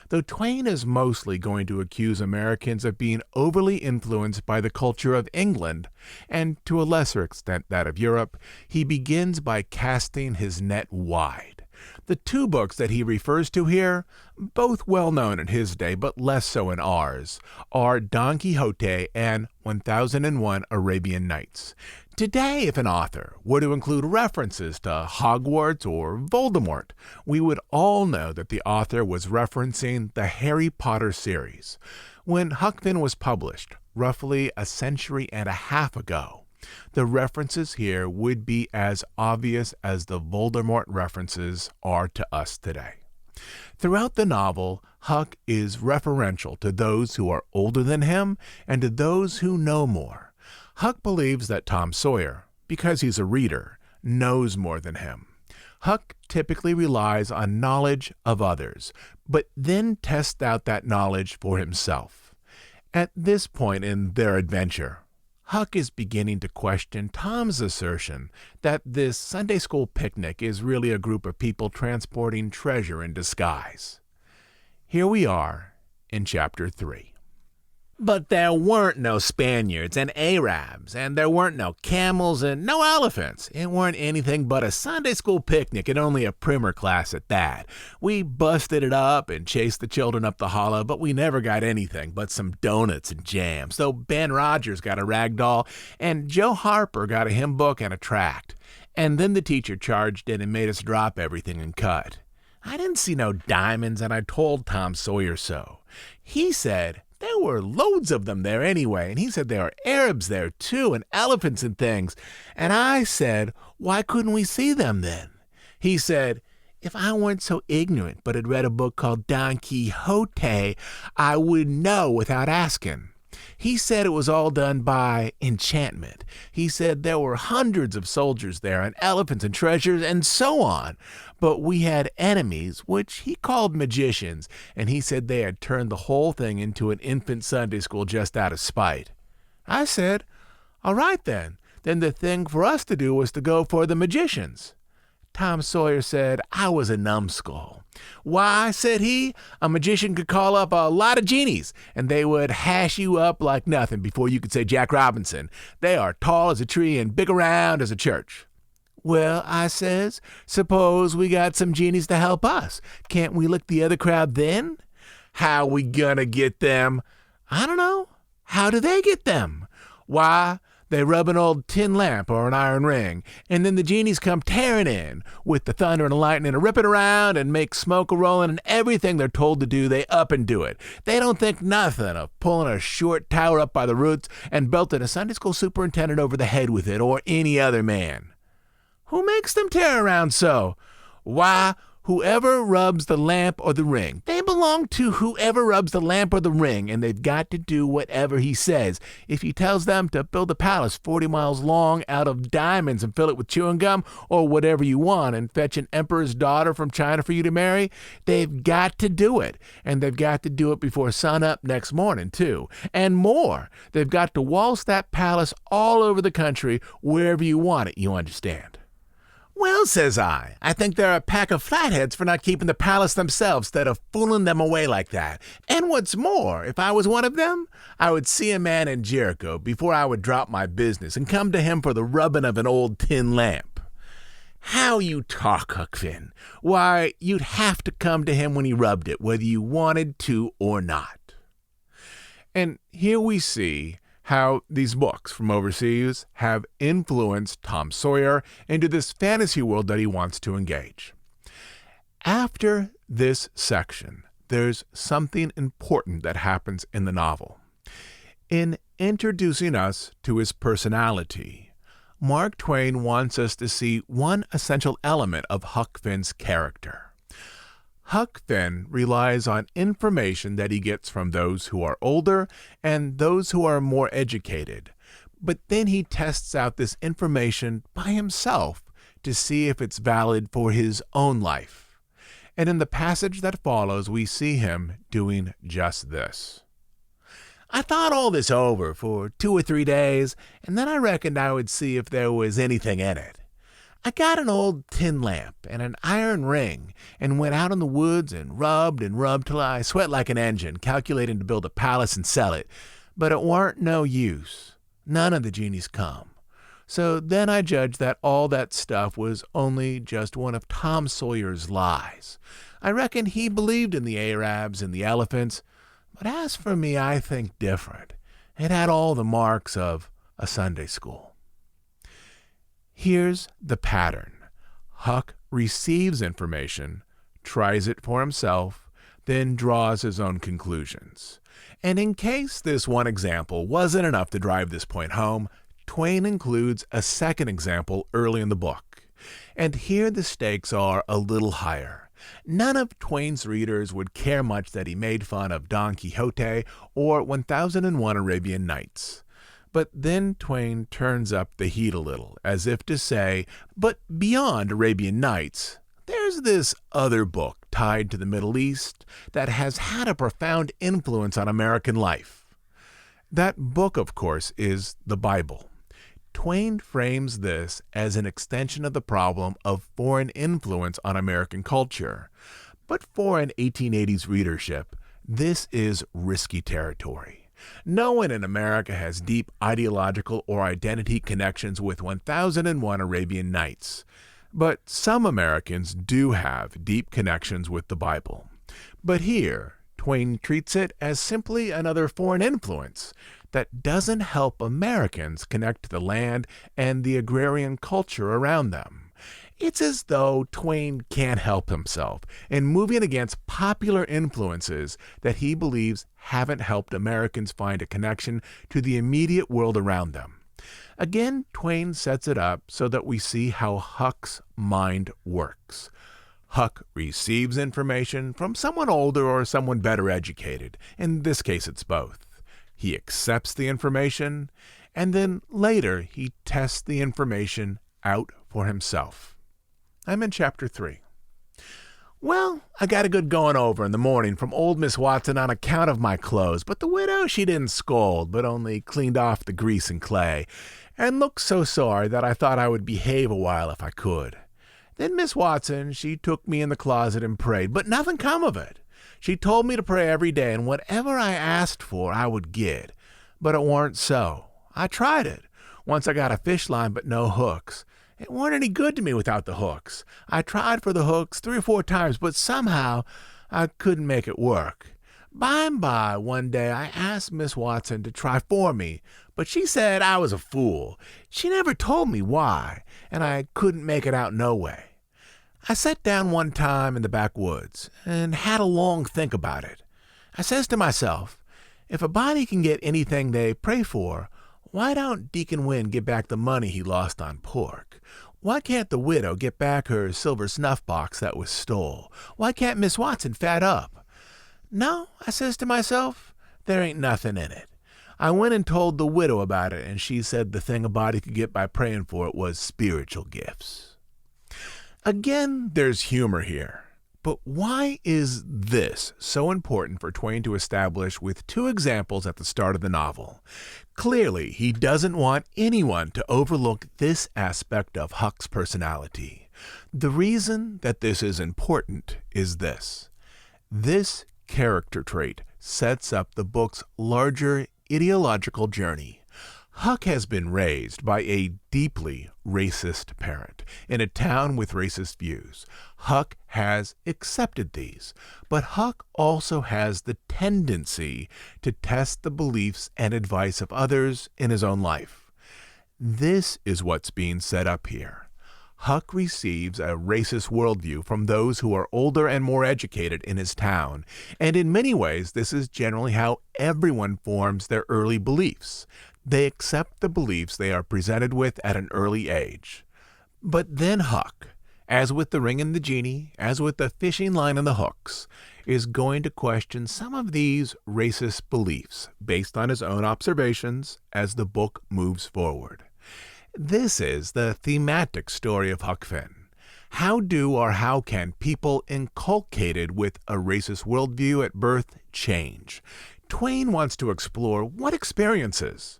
Though Twain is mostly going to accuse Americans of being overly influenced by the culture of England, and to a lesser extent that of Europe, he begins by casting his net wide. The two books that he refers to here, both well known in his day but less so in ours, are Don Quixote and 1001 Arabian Nights. Today, if an author were to include references to Hogwarts or Voldemort, we would all know that the author was referencing the Harry Potter series. When Huck Finn was published, roughly a century and a half ago, the references here would be as obvious as the Voldemort references are to us today. Throughout the novel, Huck is referential to those who are older than him and to those who know more. Huck believes that Tom Sawyer, because he's a reader, knows more than him. Huck typically relies on knowledge of others, but then tests out that knowledge for himself. At this point in their adventure, Huck is beginning to question Tom's assertion that this Sunday school picnic is really a group of people transporting treasure in disguise. Here we are in Chapter 3. But there weren't no Spaniards and Arabs, and there weren't no camels and no elephants. It weren't anything but a Sunday school picnic and only a primer class at that. We busted it up and chased the children up the hollow, but we never got anything but some donuts and jam. So Ben Rogers got a rag doll, and Joe Harper got a hymn book and a tract. And then the teacher charged in and made us drop everything and cut. I didn't see no diamonds, and I told Tom Sawyer so. He said there were loads of them there anyway, and he said there were Arabs there too, and elephants and things. And I said, why couldn't we see them then? He said, if I weren't so ignorant but had read a book called Don Quixote, I would know without asking. He said it was all done by enchantment. He said there were hundreds of soldiers there and elephants and treasures and so on. But we had enemies, which he called magicians, and he said they had turned the whole thing into an infant Sunday school just out of spite. I said, all right then the thing for us to do was to go for the magicians. Tom Sawyer said I was a numbskull. Why, said he, a magician could call up a lot of genies, and they would hash you up like nothing before you could say Jack Robinson. They are tall as a tree and big around as a church. Well, I says, suppose we got some genies to help us. Can't we lick the other crowd then? How we gonna get them? I don't know. How do they get them? Why, they rub an old tin lamp or an iron ring, and then the genies come tearing in with the thunder and the lightning and rip it around and make smoke a-rolling, and everything they're told to do, they up and do it. They don't think nothing of pulling a short tower up by the roots and belting a Sunday school superintendent over the head with it, or any other man. Who makes them tear around so? Why, whoever rubs the lamp or the ring. They belong to whoever rubs the lamp or the ring, and they've got to do whatever he says. If he tells them to build a palace 40 miles long out of diamonds and fill it with chewing gum, or whatever you want, and fetch an emperor's daughter from China for you to marry, they've got to do it. And they've got to do it before sunup next morning, too. And more, they've got to waltz that palace all over the country, wherever you want it, you understand. Well, says I think they're a pack of flatheads for not keeping the palace themselves instead of fooling them away like that. And what's more, if I was one of them, I would see a man in Jericho before I would drop my business and come to him for the rubbing of an old tin lamp. How you talk, Huck Finn. Why, you'd have to come to him when he rubbed it, whether you wanted to or not. And here we see how these books from overseas have influenced Tom Sawyer into this fantasy world that he wants to engage. After this section, there's something important that happens in the novel. In introducing us to his personality, Mark Twain wants us to see one essential element of Huck Finn's character. Huck Finn relies on information that he gets from those who are older and those who are more educated, but then he tests out this information by himself to see if it's valid for his own life. And in the passage that follows, we see him doing just this. I thought all this over for 2 or 3 days, and then I reckoned I would see if there was anything in it. I got an old tin lamp and an iron ring and went out in the woods and rubbed till I sweat like an engine, calculating to build a palace and sell it. But it warn't no use. None of the genies come. So then I judged that all that stuff was only just one of Tom Sawyer's lies. I reckon he believed in the Arabs and the elephants, but as for me, I think different. It had all the marks of a Sunday school. Here's the pattern. Huck receives information, tries it for himself, then draws his own conclusions. And in case this one example wasn't enough to drive this point home, Twain includes a second example early in the book. And here the stakes are a little higher. None of Twain's readers would care much that he made fun of Don Quixote or 1001 Arabian Nights. But then Twain turns up the heat a little, as if to say, but beyond Arabian Nights, there's this other book tied to the Middle East that has had a profound influence on American life. That book, of course, is the Bible. Twain frames this as an extension of the problem of foreign influence on American culture. But for an 1880s readership, this is risky territory. No one in America has deep ideological or identity connections with 1001 Arabian Nights. But some Americans do have deep connections with the Bible. But here, Twain treats it as simply another foreign influence that doesn't help Americans connect to the land and the agrarian culture around them. It's as though Twain can't help himself in moving against popular influences that he believes haven't helped Americans find a connection to the immediate world around them. Again, Twain sets it up so that we see how Huck's mind works. Huck receives information from someone older or someone better educated. In this case, it's both. He accepts the information, and then later he tests the information out for himself. I'm in Chapter 3. Well, I got a good going over in the morning from old Miss Watson on account of my clothes, but the widow, she didn't scold, but only cleaned off the grease and clay, and looked so sorry that I thought I would behave a while if I could. Then Miss Watson, she took me in the closet and prayed, but nothing come of it. She told me to pray every day, and whatever I asked for, I would get. But it warn't so. I tried it. Once I got a fish line, but no hooks. It weren't any good to me without the hooks. I tried for the hooks 3 or 4 times, but somehow I couldn't make it work. By and by, one day, I asked Miss Watson to try for me, but she said I was a fool. She never told me why, and I couldn't make it out no way. I sat down one time in the backwoods and had a long think about it. I says to myself, if a body can get anything they pray for, why don't Deacon Wynn get back the money he lost on pork? Why can't the widow get back her silver snuff box that was stole? Why can't Miss Watson fat up? No, I says to myself, there ain't nothing in it. I went and told the widow about it, and she said the thing a body could get by praying for it was spiritual gifts. Again, there's humor here. But why is this so important for Twain to establish with 2 examples at the start of the novel? Clearly, he doesn't want anyone to overlook this aspect of Huck's personality. The reason that this is important is this. This character trait sets up the book's larger ideological journey. Huck has been raised by a deeply racist parent in a town with racist views. Huck has accepted these, but Huck also has the tendency to test the beliefs and advice of others in his own life. This is what's being set up here. Huck receives a racist worldview from those who are older and more educated in his town, and in many ways this is generally how everyone forms their early beliefs. They accept the beliefs they are presented with at an early age. But then Huck, as with the ring and the genie, as with the fishing line and the hooks, is going to question some of these racist beliefs based on his own observations as the book moves forward. This is the thematic story of Huck Finn. How can people inculcated with a racist worldview at birth change? Twain wants to explore what experiences,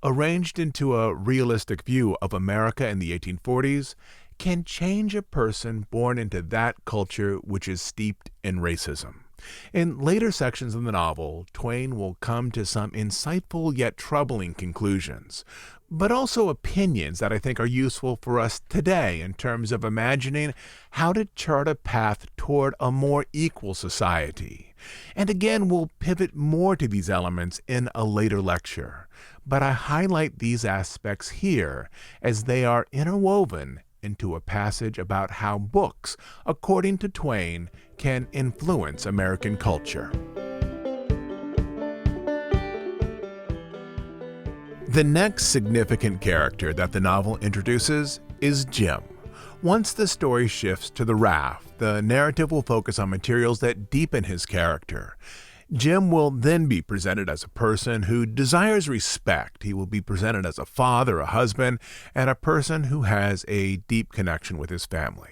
arranged into a realistic view of America in the 1840s, can change a person born into that culture which is steeped in racism. In later sections of the novel, Twain will come to some insightful yet troubling conclusions, but also opinions that I think are useful for us today in terms of imagining how to chart a path toward a more equal society. And again, we'll pivot more to these elements in a later lecture, but I highlight these aspects here as they are interwoven into a passage about how books, according to Twain, can influence American culture. The next significant character that the novel introduces is Jim. Once the story shifts to the raft, the narrative will focus on materials that deepen his character. Jim will then be presented as a person who desires respect. He will be presented as a father, a husband, and a person who has a deep connection with his family.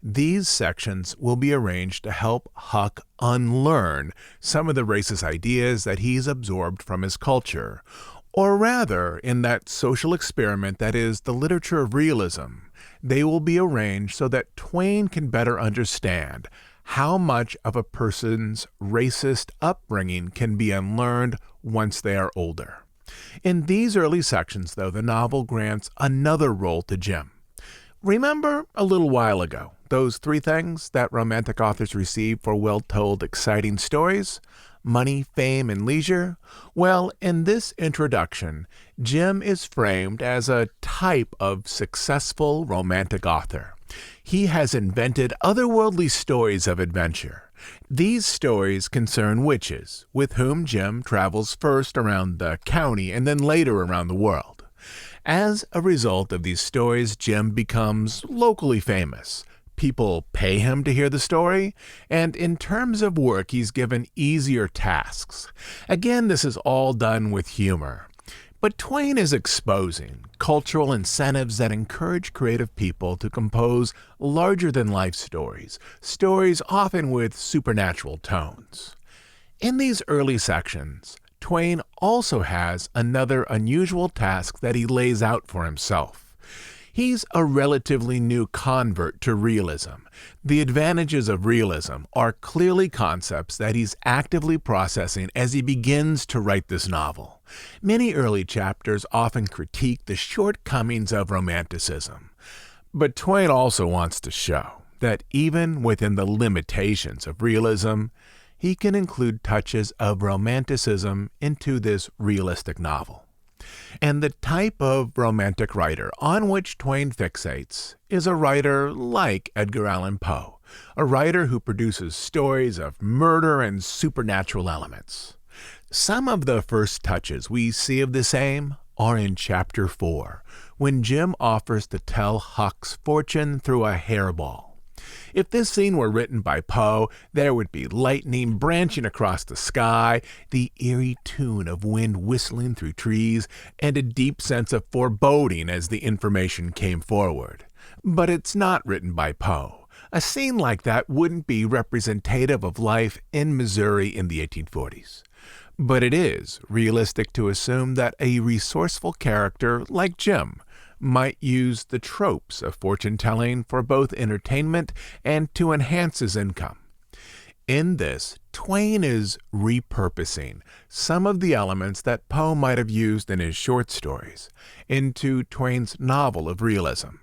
These sections will be arranged to help Huck unlearn some of the racist ideas that he's absorbed from his culture, or rather, in that social experiment that is the literature of realism. They will be arranged so that Twain can better understand how much of a person's racist upbringing can be unlearned once they are older. In these early sections, though, the novel grants another role to Jim. Remember a little while ago, those 3 things that romantic authors receive for well-told, exciting stories? Money, fame, and leisure? Well, in this introduction, Jim is framed as a type of successful romantic author. He has invented otherworldly stories of adventure. These stories concern witches, with whom Jim travels first around the county and then later around the world. As a result of these stories, Jim becomes locally famous. People pay him to hear the story, and in terms of work, he's given easier tasks. Again, this is all done with humor. But Twain is exposing cultural incentives that encourage creative people to compose larger-than-life stories, stories often with supernatural tones. In these early sections, Twain also has another unusual task that he lays out for himself. He's a relatively new convert to realism. The advantages of realism are clearly concepts that he's actively processing as he begins to write this novel. Many early chapters often critique the shortcomings of romanticism. But Twain also wants to show that even within the limitations of realism, he can include touches of romanticism into this realistic novel. And the type of romantic writer on which Twain fixates is a writer like Edgar Allan Poe, a writer who produces stories of murder and supernatural elements. Some of the first touches we see of this aim are in Chapter 4, when Jim offers to tell Huck's fortune through a hairball. If this scene were written by Poe, there would be lightning branching across the sky, the eerie tune of wind whistling through trees, and a deep sense of foreboding as the information came forward. But it's not written by Poe. A scene like that wouldn't be representative of life in Missouri in the 1840s. But it is realistic to assume that a resourceful character like Jim might use the tropes of fortune-telling for both entertainment and to enhance his income. In this, Twain is repurposing some of the elements that Poe might have used in his short stories into Twain's novel of realism.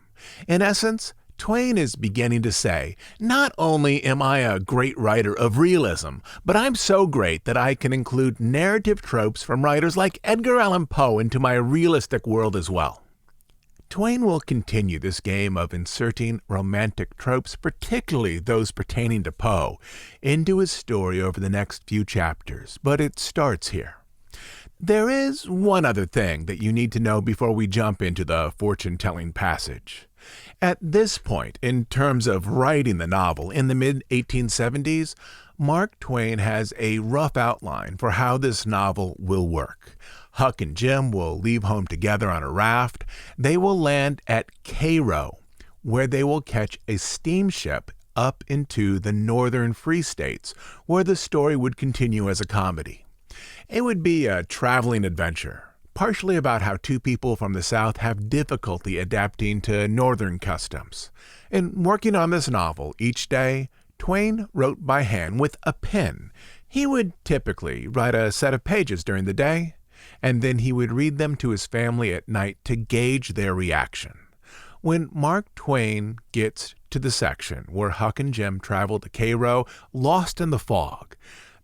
In essence, Twain is beginning to say, not only am I a great writer of realism, but I'm so great that I can include narrative tropes from writers like Edgar Allan Poe into my realistic world as well. Twain will continue this game of inserting romantic tropes, particularly those pertaining to Poe, into his story over the next few chapters, but it starts here. There is one other thing that you need to know before we jump into the fortune-telling passage. At this point, in terms of writing the novel in the mid-1870s, Mark Twain has a rough outline for how this novel will work. Huck and Jim will leave home together on a raft. They will land at Cairo, where they will catch a steamship up into the northern Free States, where the story would continue as a comedy. It would be a traveling adventure, partially about how two people from the South have difficulty adapting to Northern customs. In working on this novel each day, Twain wrote by hand with a pen. He would typically write a set of pages during the day, and then he would read them to his family at night to gauge their reaction. When Mark Twain gets to the section where Huck and Jim travel to Cairo, lost in the fog,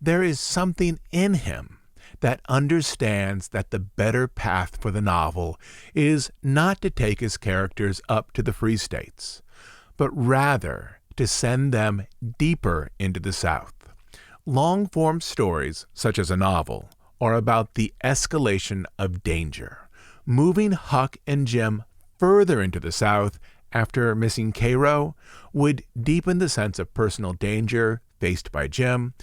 there is something in him that understands that the better path for the novel is not to take his characters up to the Free States, but rather to send them deeper into the South. Long-form stories, such as a novel, are about the escalation of danger. Moving Huck and Jim further into the South after missing Cairo would deepen the sense of personal danger faced by Jim.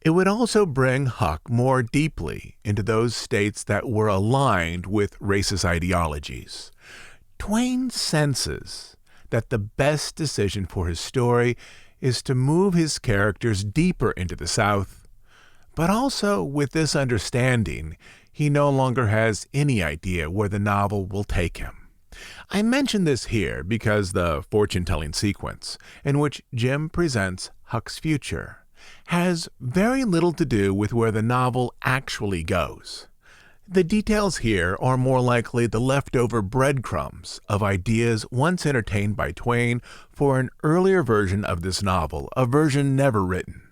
It would also bring Huck more deeply into those states that were aligned with racist ideologies. Twain senses that the best decision for his story is to move his characters deeper into the South, but also with this understanding, he no longer has any idea where the novel will take him. I mention this here because the fortune-telling sequence, in which Jim presents Huck's future, has very little to do with where the novel actually goes. The details here are more likely the leftover breadcrumbs of ideas once entertained by Twain for an earlier version of this novel, a version never written.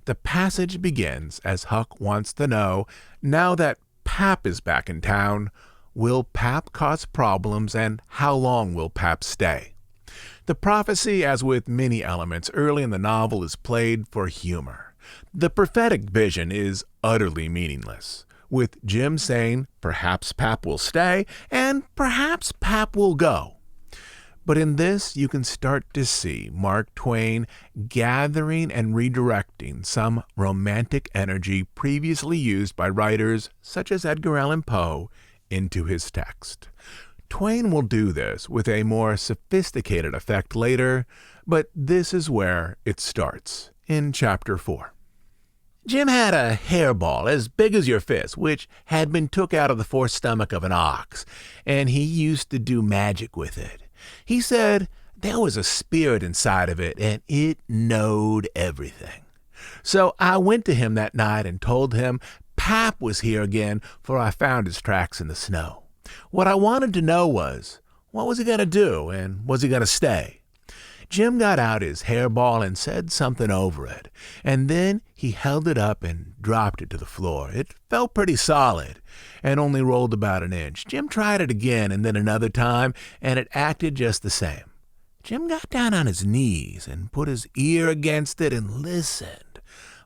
The passage begins as Huck wants to know, now that Pap is back in town, will Pap cause problems and how long will Pap stay? The prophecy, as with many elements early in the novel, is played for humor. The prophetic vision is utterly meaningless, with Jim saying perhaps Pap will stay and perhaps Pap will go. But in this, you can start to see Mark Twain gathering and redirecting some romantic energy previously used by writers such as Edgar Allan Poe into his text. Twain will do this with a more sophisticated effect later, but this is where it starts, in Chapter 4. Jim had a hairball as big as your fist, which had been took out of the forestomach of an ox, and he used to do magic with it. He said there was a spirit inside of it, and it knowed everything. So I went to him that night and told him Pap was here again, for I found his tracks in the snow. What I wanted to know was, what was he going to do, and was he going to stay? Jim got out his hairball and said something over it, and then he held it up and dropped it to the floor. It felt pretty solid and only rolled about an inch. Jim tried it again and then another time, and it acted just the same. Jim got down on his knees and put his ear against it and listened,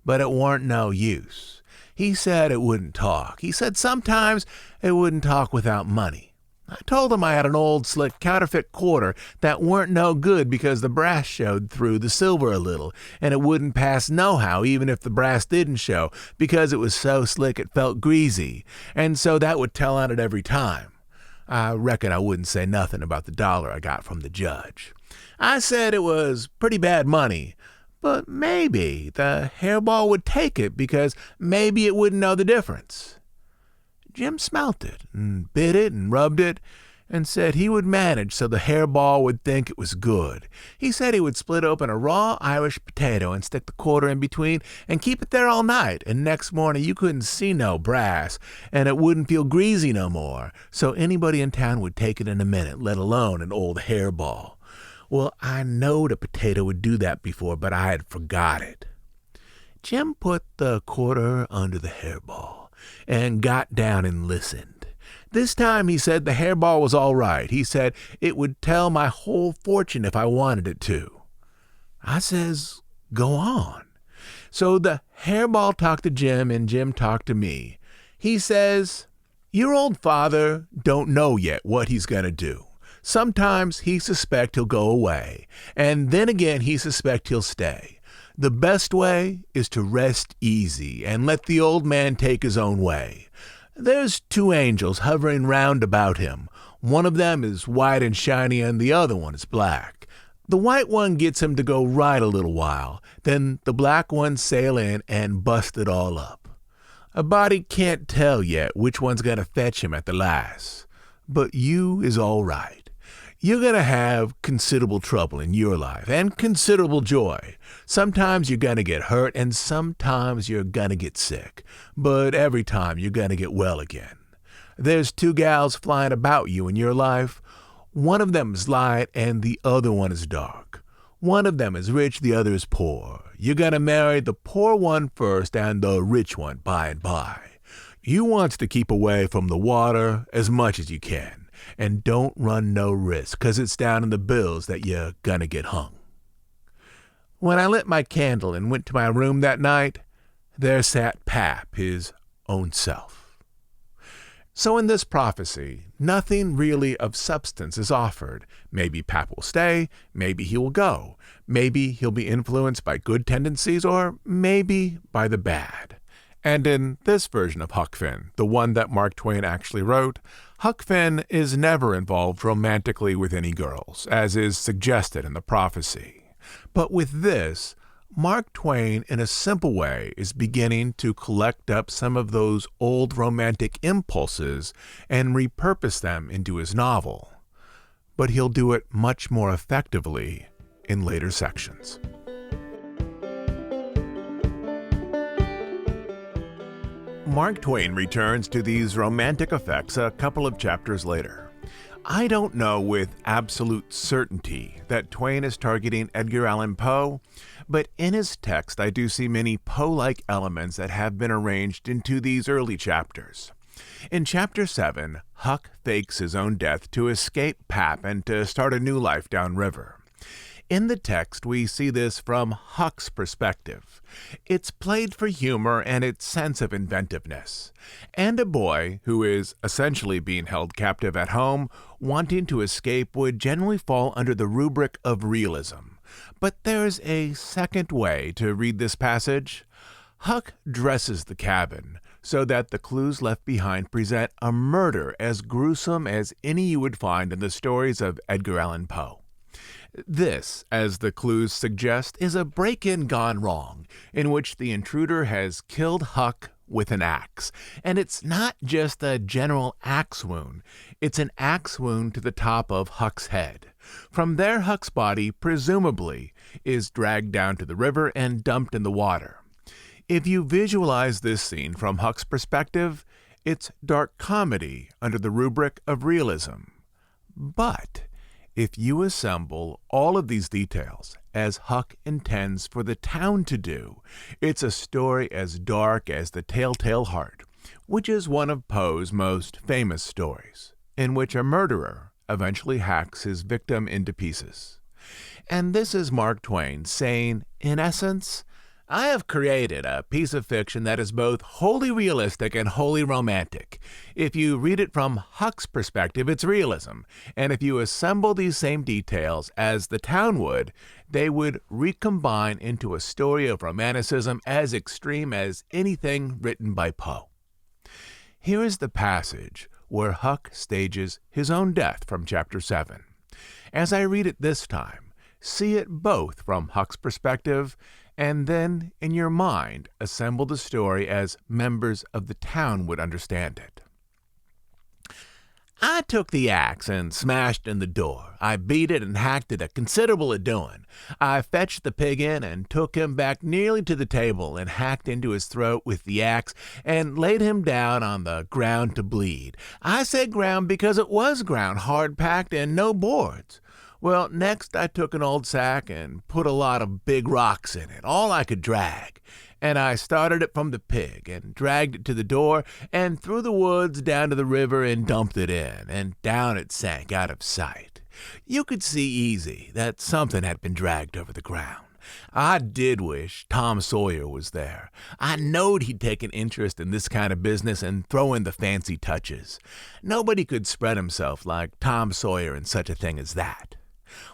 but it warn't no use. He said it wouldn't talk. He said sometimes it wouldn't talk without money. I told him I had an old slick counterfeit quarter that weren't no good because the brass showed through the silver a little, and it wouldn't pass nohow even if the brass didn't show because it was so slick it felt greasy, and so that would tell on it every time. I reckon I wouldn't say nothing about the dollar I got from the judge. I said it was pretty bad money, but maybe the hairball would take it because maybe it wouldn't know the difference. Jim smelt it and bit it and rubbed it, and said he would manage so the hairball would think it was good. He said he would split open a raw Irish potato and stick the quarter in between and keep it there all night, and next morning you couldn't see no brass, and it wouldn't feel greasy no more, so anybody in town would take it in a minute, let alone an old hairball. Well, I knowed a potato would do that before, but I had forgot it. Jim put the quarter under the hairball and got down and listened. This time he said the hairball was all right. He said it would tell my whole fortune if I wanted it to. I says, go on. So the hairball talked to Jim and Jim talked to me. He says, your old father don't know yet what he's going to do. Sometimes he suspect he'll go away, and then again he suspect he'll stay. The best way is to rest easy and let the old man take his own way. There's two angels hovering round about him. One of them is white and shiny and the other one is black. The white one gets him to go right a little while. Then the black one sail in and bust it all up. A body can't tell yet which one's going to fetch him at the last. But you is all right. You're going to have considerable trouble in your life and considerable joy. Sometimes you're going to get hurt and sometimes you're going to get sick. But every time you're going to get well again. There's two gals flying about you in your life. One of them is light and the other one is dark. One of them is rich, the other is poor. You're going to marry the poor one first and the rich one by and by. You wants to keep away from the water as much as you can. And don't run no risk, 'cause it's down in the bills that you're gonna get hung. When I lit my candle and went to my room that night, there sat Pap, his own self. So in this prophecy, nothing really of substance is offered. Maybe Pap will stay, maybe he will go, maybe he'll be influenced by good tendencies, or maybe by the bad. And in this version of Huck Finn, the one that Mark Twain actually wrote, Huck Finn is never involved romantically with any girls, as is suggested in the prophecy. But with this, Mark Twain, in a simple way, is beginning to collect up some of those old romantic impulses and repurpose them into his novel. But he'll do it much more effectively in later sections. Mark Twain returns to these romantic effects a couple of chapters later. I don't know with absolute certainty that Twain is targeting Edgar Allan Poe, but in his text I do see many Poe-like elements that have been arranged into these early chapters. In Chapter 7, Huck fakes his own death to escape Pap and to start a new life downriver. In the text, we see this from Huck's perspective. It's played for humor and its sense of inventiveness. And a boy who is essentially being held captive at home, wanting to escape, would generally fall under the rubric of realism. But there's a second way to read this passage. Huck dresses the cabin so that the clues left behind present a murder as gruesome as any you would find in the stories of Edgar Allan Poe. This, as the clues suggest, is a break-in gone wrong, in which the intruder has killed Huck with an axe. And it's not just a general axe wound, it's an axe wound to the top of Huck's head. From there, Huck's body, presumably, is dragged down to the river and dumped in the water. If you visualize this scene from Huck's perspective, it's dark comedy under the rubric of realism. But if you assemble all of these details, as Huck intends for the town to do, it's a story as dark as The Telltale Heart, which is one of Poe's most famous stories, in which a murderer eventually hacks his victim into pieces. And this is Mark Twain saying, in essence, I have created a piece of fiction that is both wholly realistic and wholly romantic. If you read it from Huck's perspective, it's realism. And if you assemble these same details as the town would, they would recombine into a story of romanticism as extreme as anything written by Poe. Here is the passage where Huck stages his own death from Chapter 7. As I read it this time, see it both from Huck's perspective and then, in your mind, assemble the story as members of the town would understand it. I took the axe and smashed in the door. I beat it and hacked it a considerable a-doing. I fetched the pig in and took him back nearly to the table and hacked into his throat with the axe and laid him down on the ground to bleed. I say ground because it was ground, hard-packed and no boards. Well, next I took an old sack and put a lot of big rocks in it, all I could drag. And I started it from the pig and dragged it to the door and through the woods down to the river and dumped it in, and down it sank out of sight. You could see easy that something had been dragged over the ground. I did wish Tom Sawyer was there. I knowed he'd take an interest in this kind of business and throw in the fancy touches. Nobody could spread himself like Tom Sawyer in such a thing as that.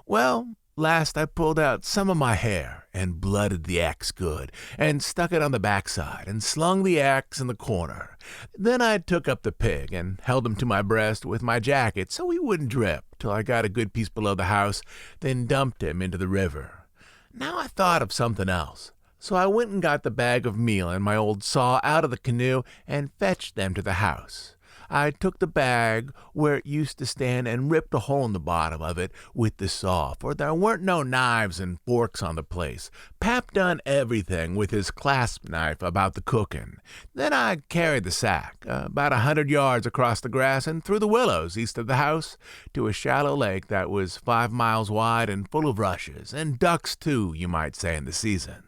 Well, last I pulled out some of my hair and blooded the axe good and stuck it on the backside and slung the axe in the corner. Then I took up the pig and held him to my breast with my jacket so he wouldn't drip till I got a good piece below the house, then dumped him into the river. Now I thought of something else, so I went and got the bag of meal and my old saw out of the canoe and fetched them to the house. I took the bag where it used to stand and ripped a hole in the bottom of it with the saw, for there weren't no knives and forks on the place. Pap done everything with his clasp knife about the cooking. Then I carried the sack about 100 yards across the grass and through the willows east of the house to a shallow lake that was 5 miles wide and full of rushes, and ducks too, you might say, in the season.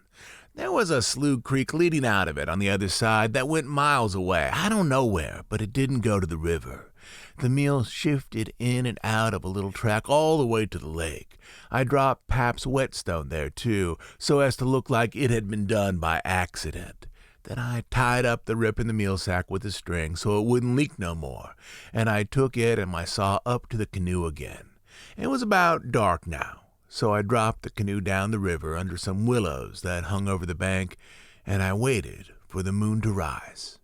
There was a slough creek leading out of it on the other side that went miles away. I don't know where, but it didn't go to the river. The meal shifted in and out of a little track all the way to the lake. I dropped Pap's whetstone there, too, so as to look like it had been done by accident. Then I tied up the rip in the meal sack with a string so it wouldn't leak no more, and I took it and my saw up to the canoe again. It was about dark now. So I dropped the canoe down the river under some willows that hung over the bank, and I waited for the moon to rise.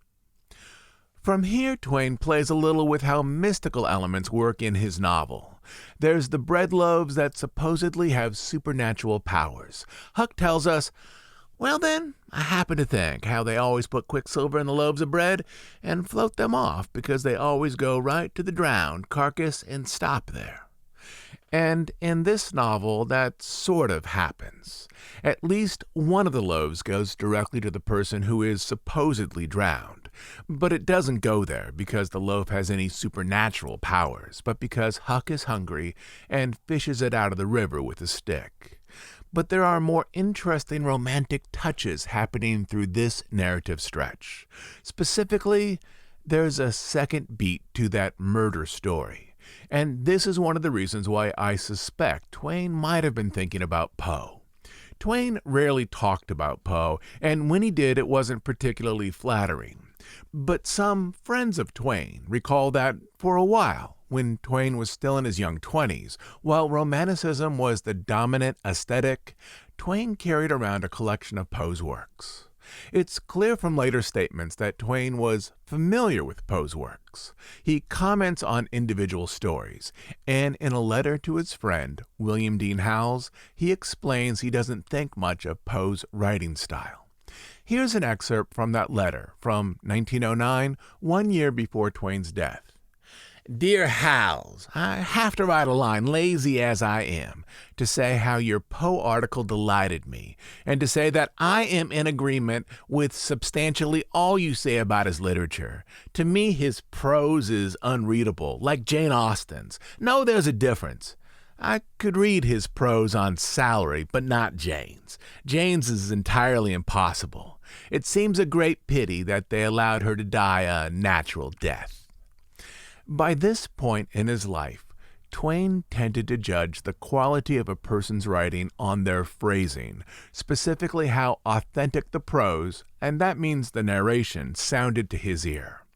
From here, Twain plays a little with how mystical elements work in his novel. There's the bread loaves that supposedly have supernatural powers. Huck tells us, "Well then, I happen to think how they always put quicksilver in the loaves of bread and float them off because they always go right to the drowned carcass and stop there." And in this novel, that sort of happens. At least one of the loaves goes directly to the person who is supposedly drowned. But it doesn't go there because the loaf has any supernatural powers, but because Huck is hungry and fishes it out of the river with a stick. But there are more interesting romantic touches happening through this narrative stretch. Specifically, there's a second beat to that murder story. And this is one of the reasons why I suspect Twain might have been thinking about Poe. Twain rarely talked about Poe, and when he did, it wasn't particularly flattering. But some friends of Twain recall that for a while, when Twain was still in his young 20s, while Romanticism was the dominant aesthetic, Twain carried around a collection of Poe's works. It's clear from later statements that Twain was familiar with Poe's works. He comments on individual stories, and in a letter to his friend, William Dean Howells, he explains he doesn't think much of Poe's writing style. Here's an excerpt from that letter from 1909, 1 year before Twain's death. "Dear Howells, I have to write a line, lazy as I am, to say how your Poe article delighted me, and to say that I am in agreement with substantially all you say about his literature. To me, his prose is unreadable, like Jane Austen's. No, there's a difference. I could read his prose on salary, but not Jane's. Jane's is entirely impossible. It seems a great pity that they allowed her to die a natural death." By this point in his life, Twain tended to judge the quality of a person's writing on their phrasing, specifically how authentic the prose, and that means the narration, sounded to his ear.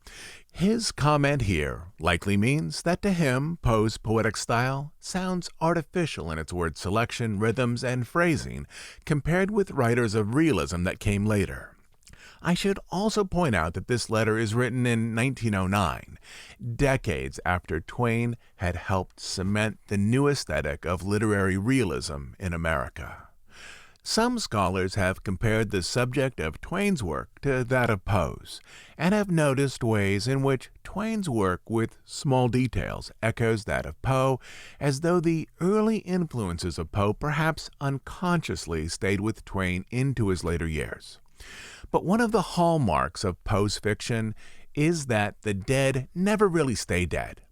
His comment here likely means that to him, Poe's poetic style sounds artificial in its word selection, rhythms, and phrasing compared with writers of realism that came later. I should also point out that this letter is written in 1909, decades after Twain had helped cement the new aesthetic of literary realism in America. Some scholars have compared the subject of Twain's work to that of Poe's, and have noticed ways in which Twain's work with small details echoes that of Poe, as though the early influences of Poe perhaps unconsciously stayed with Twain into his later years. But one of the hallmarks of Poe's fiction is that the dead never really stay dead.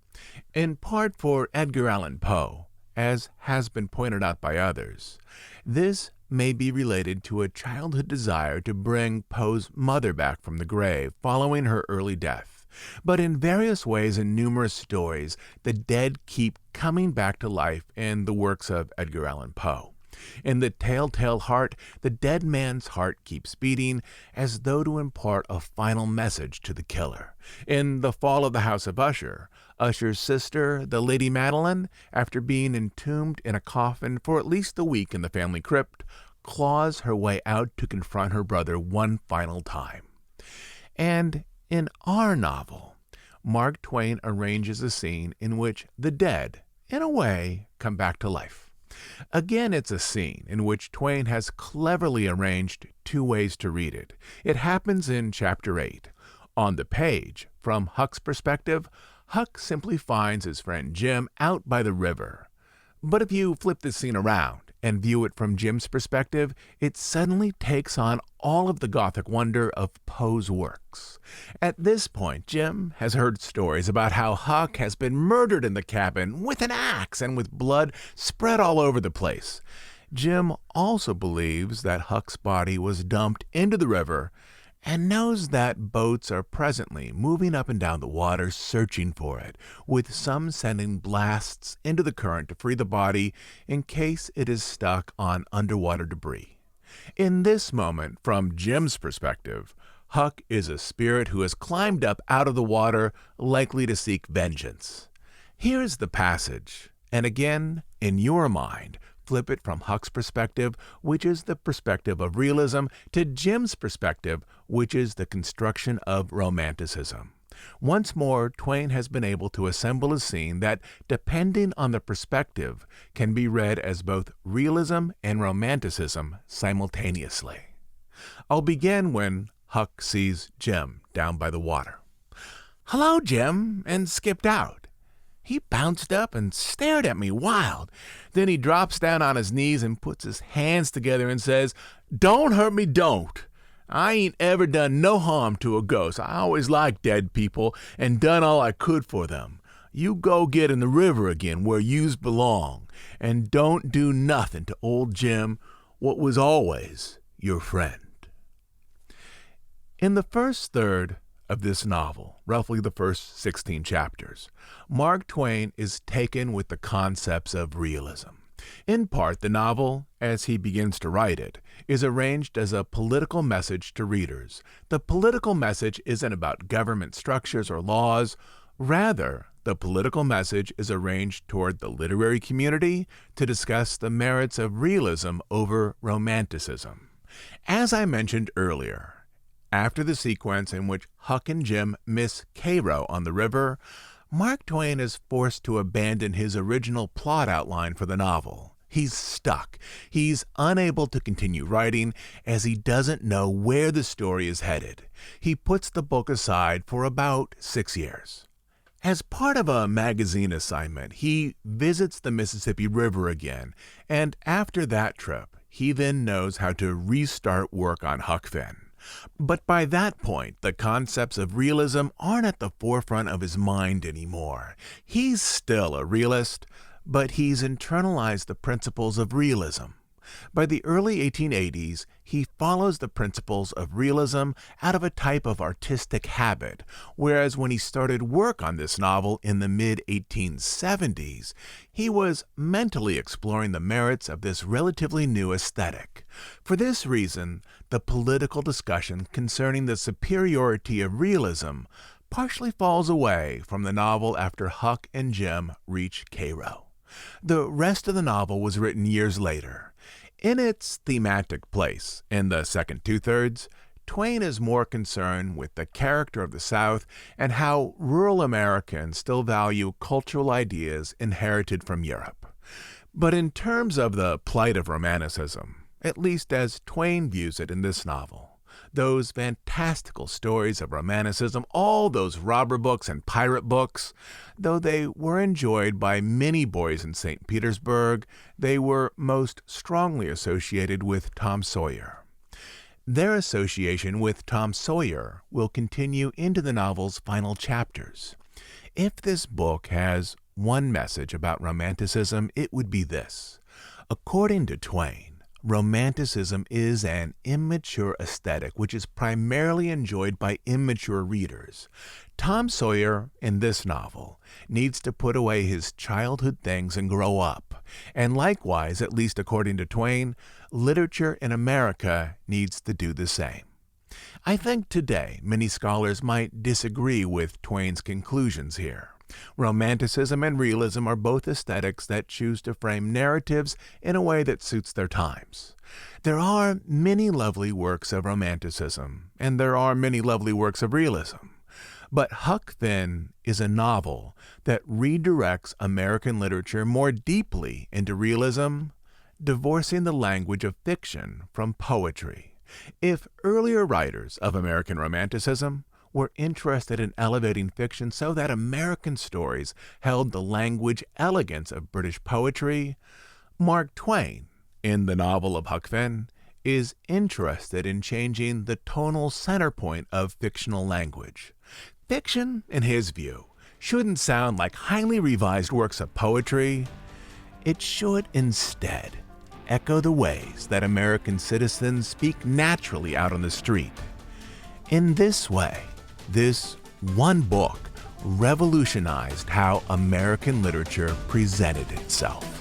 In part for Edgar Allan Poe, as has been pointed out by others, this may be related to a childhood desire to bring Poe's mother back from the grave following her early death. But in various ways and numerous stories, the dead keep coming back to life in the works of Edgar Allan Poe. In The Telltale Heart, the dead man's heart keeps beating as though to impart a final message to the killer. In The Fall of the House of Usher, Usher's sister, the Lady Madeline, after being entombed in a coffin for at least a week in the family crypt, claws her way out to confront her brother one final time. And in our novel, Mark Twain arranges a scene in which the dead, in a way, come back to life. Again, it's a scene in which Twain has cleverly arranged two ways to read it. It happens in Chapter 8. On the page, from Huck's perspective, Huck simply finds his friend Jim out by the river. But if you flip the scene around and view it from Jim's perspective, it suddenly takes on all of the Gothic wonder of Poe's works. At this point, Jim has heard stories about how Huck has been murdered in the cabin with an axe and with blood spread all over the place. Jim also believes that Huck's body was dumped into the river and knows that boats are presently moving up and down the water searching for it, with some sending blasts into the current to free the body in case it is stuck on underwater debris. In this moment, from Jim's perspective, Huck is a spirit who has climbed up out of the water, likely to seek vengeance. Here's the passage, and again, in your mind, flip it from Huck's perspective, which is the perspective of realism, to Jim's perspective, which is the construction of romanticism. Once more, Twain has been able to assemble a scene that, depending on the perspective, can be read as both realism and romanticism simultaneously. I'll begin when Huck sees Jim down by the water. "Hello, Jim," and skipped out. He bounced up and stared at me wild. Then he drops down on his knees and puts his hands together and says, "Don't hurt me, don't. I ain't ever done no harm to a ghost. I always liked dead people and done all I could for them. You go get in the river again where yous belong, and don't do nothing to old Jim, what was always your friend." In the first third of this novel, roughly the first 16 chapters, Mark Twain is taken with the concepts of realism. In part, the novel, as he begins to write it, is arranged as a political message to readers. The political message isn't about government structures or laws. Rather, the political message is arranged toward the literary community to discuss the merits of realism over romanticism. As I mentioned earlier, after the sequence in which Huck and Jim miss Cairo on the river, Mark Twain is forced to abandon his original plot outline for the novel. He's stuck. He's unable to continue writing as he doesn't know where the story is headed. He puts the book aside for about 6 years. As part of a magazine assignment, he visits the Mississippi River again, and after that trip, he then knows how to restart work on Huck Finn. But by that point, the concepts of realism aren't at the forefront of his mind anymore. He's still a realist, but he's internalized the principles of realism. By the early 1880s, he follows the principles of realism out of a type of artistic habit, whereas when he started work on this novel in the mid-1870s, he was mentally exploring the merits of this relatively new aesthetic. For this reason, the political discussion concerning the superiority of realism partially falls away from the novel after Huck and Jim reach Cairo. The rest of the novel was written years later. In its thematic place, in the second two-thirds, Twain is more concerned with the character of the South and how rural Americans still value cultural ideas inherited from Europe. But in terms of the plight of Romanticism, at least as Twain views it in this novel. Those fantastical stories of Romanticism, all those robber books and pirate books, though they were enjoyed by many boys in St. Petersburg, they were most strongly associated with Tom Sawyer. Their association with Tom Sawyer will continue into the novel's final chapters. If this book has one message about Romanticism, it would be this. According to Twain, Romanticism is an immature aesthetic which is primarily enjoyed by immature readers. Tom Sawyer, in this novel, needs to put away his childhood things and grow up. And likewise, at least according to Twain, literature in America needs to do the same. I think today many scholars might disagree with Twain's conclusions here. Romanticism and realism are both aesthetics that choose to frame narratives in a way that suits their times. There are many lovely works of Romanticism, and there are many lovely works of realism. But Huck Finn is a novel that redirects American literature more deeply into realism, divorcing the language of fiction from poetry. If earlier writers of American Romanticism were interested in elevating fiction so that American stories held the language elegance of British poetry, Mark Twain, in the novel of Huck Finn, is interested in changing the tonal center point of fictional language. Fiction, in his view, shouldn't sound like highly revised works of poetry. It should instead echo the ways that American citizens speak naturally out on the street. In this way, this one book revolutionized how American literature presented itself.